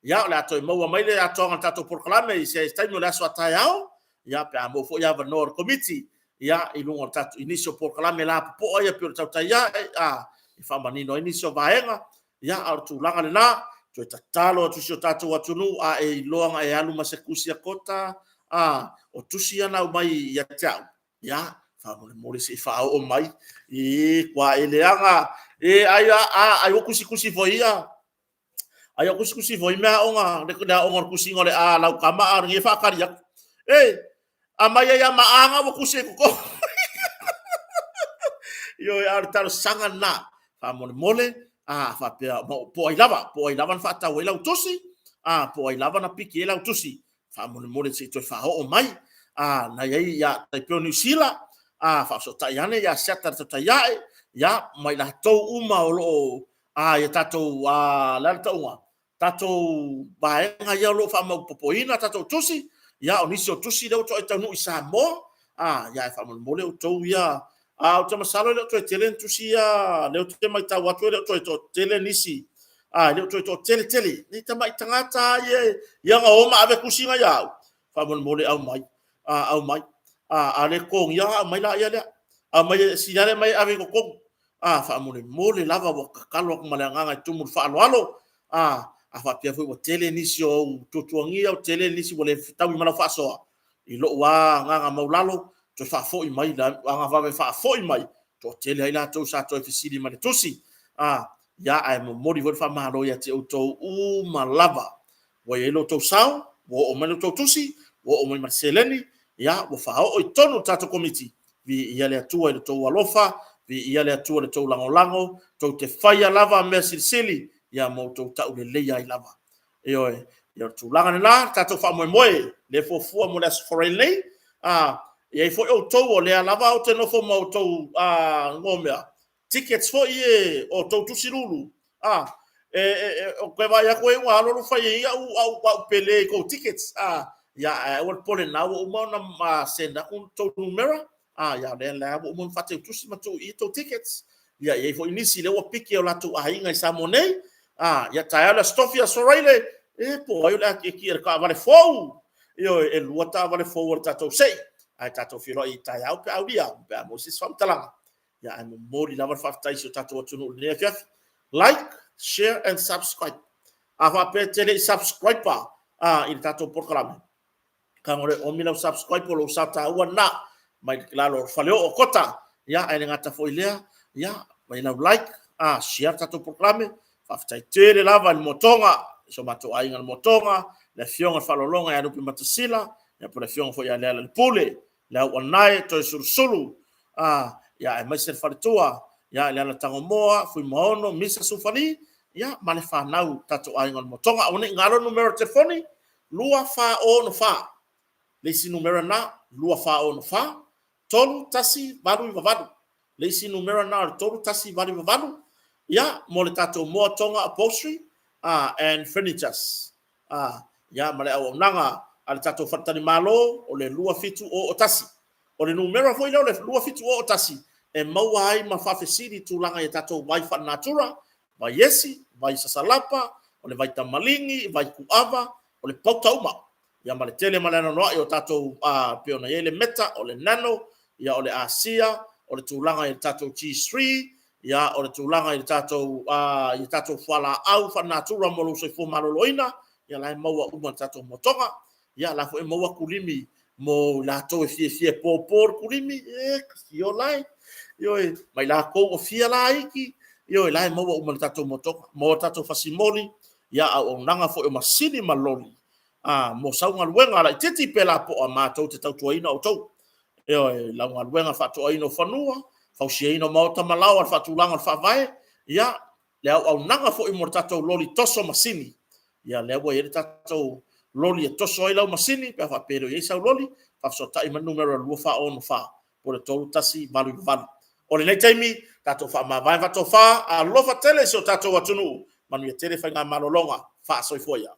ia le ato mo mai le ato tato proclame se stai no la so tai au ia pe amo foi ava no committee ia i lungo tato inicio proclame la po ia pe tato ia i fa manino inicio vaenga ia artu langa le na to tatalo tu sio tatu watunu e loanga e alu masekusia kota o tusi ana mai ya tau ya fa mo se fa o mai kwa eleanga ai o kusi voia ai o kusi voi ma onga de da onga kusi ngole lau kama ar nge fa karia amaya ya maanga o kusi ko yo ar tar sangana fa mole fa pe po ai lava fa ta wela utosi po ai lava na piki ela utosi fa mo se to fa o mai na ya tai pe ni sila fa so ta yane ya seta ta ya mai la to uma o lo ya tato la ta uma tato ba nga ya lo fa mo popoina tato utosi ya oni so utosi le to ta no isa mo ya fa mo le to ya o tama salo le to tele tusia le to mai ta watu le to tele nisi le to tele ni tama itangata ye yang o ma ave kusinga ya fa mo le au mai ale kong ya mai la ya le mai si ya mai ave ko kong fa mo le lava bo kalo ko malanga nga tumu fa alo fa pia fo tele nisi o to tuangia o tele nisi bo le tawi mala fa so i lo wa nga maulalo to fa fo i mai la anga va fa fo i mai to tele ai la to sa to fisili ma tosi ya ai mo mori vo fa ma lo ya te to u malava wo ye lo to sa wo o mano to tosi wo o mai marceleni ya wo fa o tonu tato committee vi ia le tua le to walofa vi ia le tua le to lango to te faya lava me silsili ya mo to ta le le ya lava ya tu langa na tato fa mo le fo fu mo las forelei e foi o to le lava o te no fo mo to ngomea tickets fo ye o to tu silulu o que vai a ko wa lo fa ye au pele ko tickets ya o pole na o mo na senda kun to numero ya le la o mo fa te tu si ma to i to tickets ya e foi inisi le o piki o la to ainga sa monei ya ta la stofia soraile po ai la ki ka vale fo yo e luata vale fo ta to sei ai tatou filo I tai au pe aulia pe a Moses famtalanga ya ai mori lava fatai so tatou tunu le fiafi like share and subscribe ava pe tele subscribe pa I tatou programa kangore o mila subscribe lo sata wana mai klaro faleo o kota ya ai ngata foi lea ya mai na like share tatou programa fatai tele lava ni motonga so mato ai ngal motonga le fionga falolonga ya rupi matasila ya pole fionga foi ya le pule la wanai to sursulu ya mai ser faritua ya le ala tango moa fui maono misa sufali ya male fa nau tatou ai ngal motonga one ngalo numero telefoni lua fa o no fa leisi numero na lua fa o no fa tolu tasi baru vavadu leisi numero na tolu tasi baru vavadu ya mole tatou moa tonga upholstery and furnitures ya male au nanga ale tatou fatani malo o le lua fitu o tasi o le numero foi le lua fitu o tasi e maua ai ma fafesiri tulanga e tatou vai fa natura vai yesi vai sasalapa o le vai tamalingi vai kuava o le pautauma ya male tele male no o tatou peona ele meta o le nano ya o le asia o le tulanga e tatou G3 ya o le tulanga i tatou fala au fa natura mo lo se fo maloloina ya la maua uma tatou motonga ya la fo maua kulimi mo la to fie por kulimi yo lai yo mai la ko fia la iki yo la maua uma tatou motonga mo tatou fasimoli ya o nanga fo e masini maloli mo saunga luenga la titi pela po a matou te tautuaina o tou yo la luenga fa to ino fanua fausia ino maota malau al fatulanga al favae ya le au nanga fo imortato loli toso masini ya le wa yeri tato loli toso ila masini pe fa pero ye sa loli fa sota I numero lu fa on fa por to tasi valu valu o le taimi tato fa ma va to fa a lo fa tele so tato watunu manu ye tele fa nga malolonga fa so foya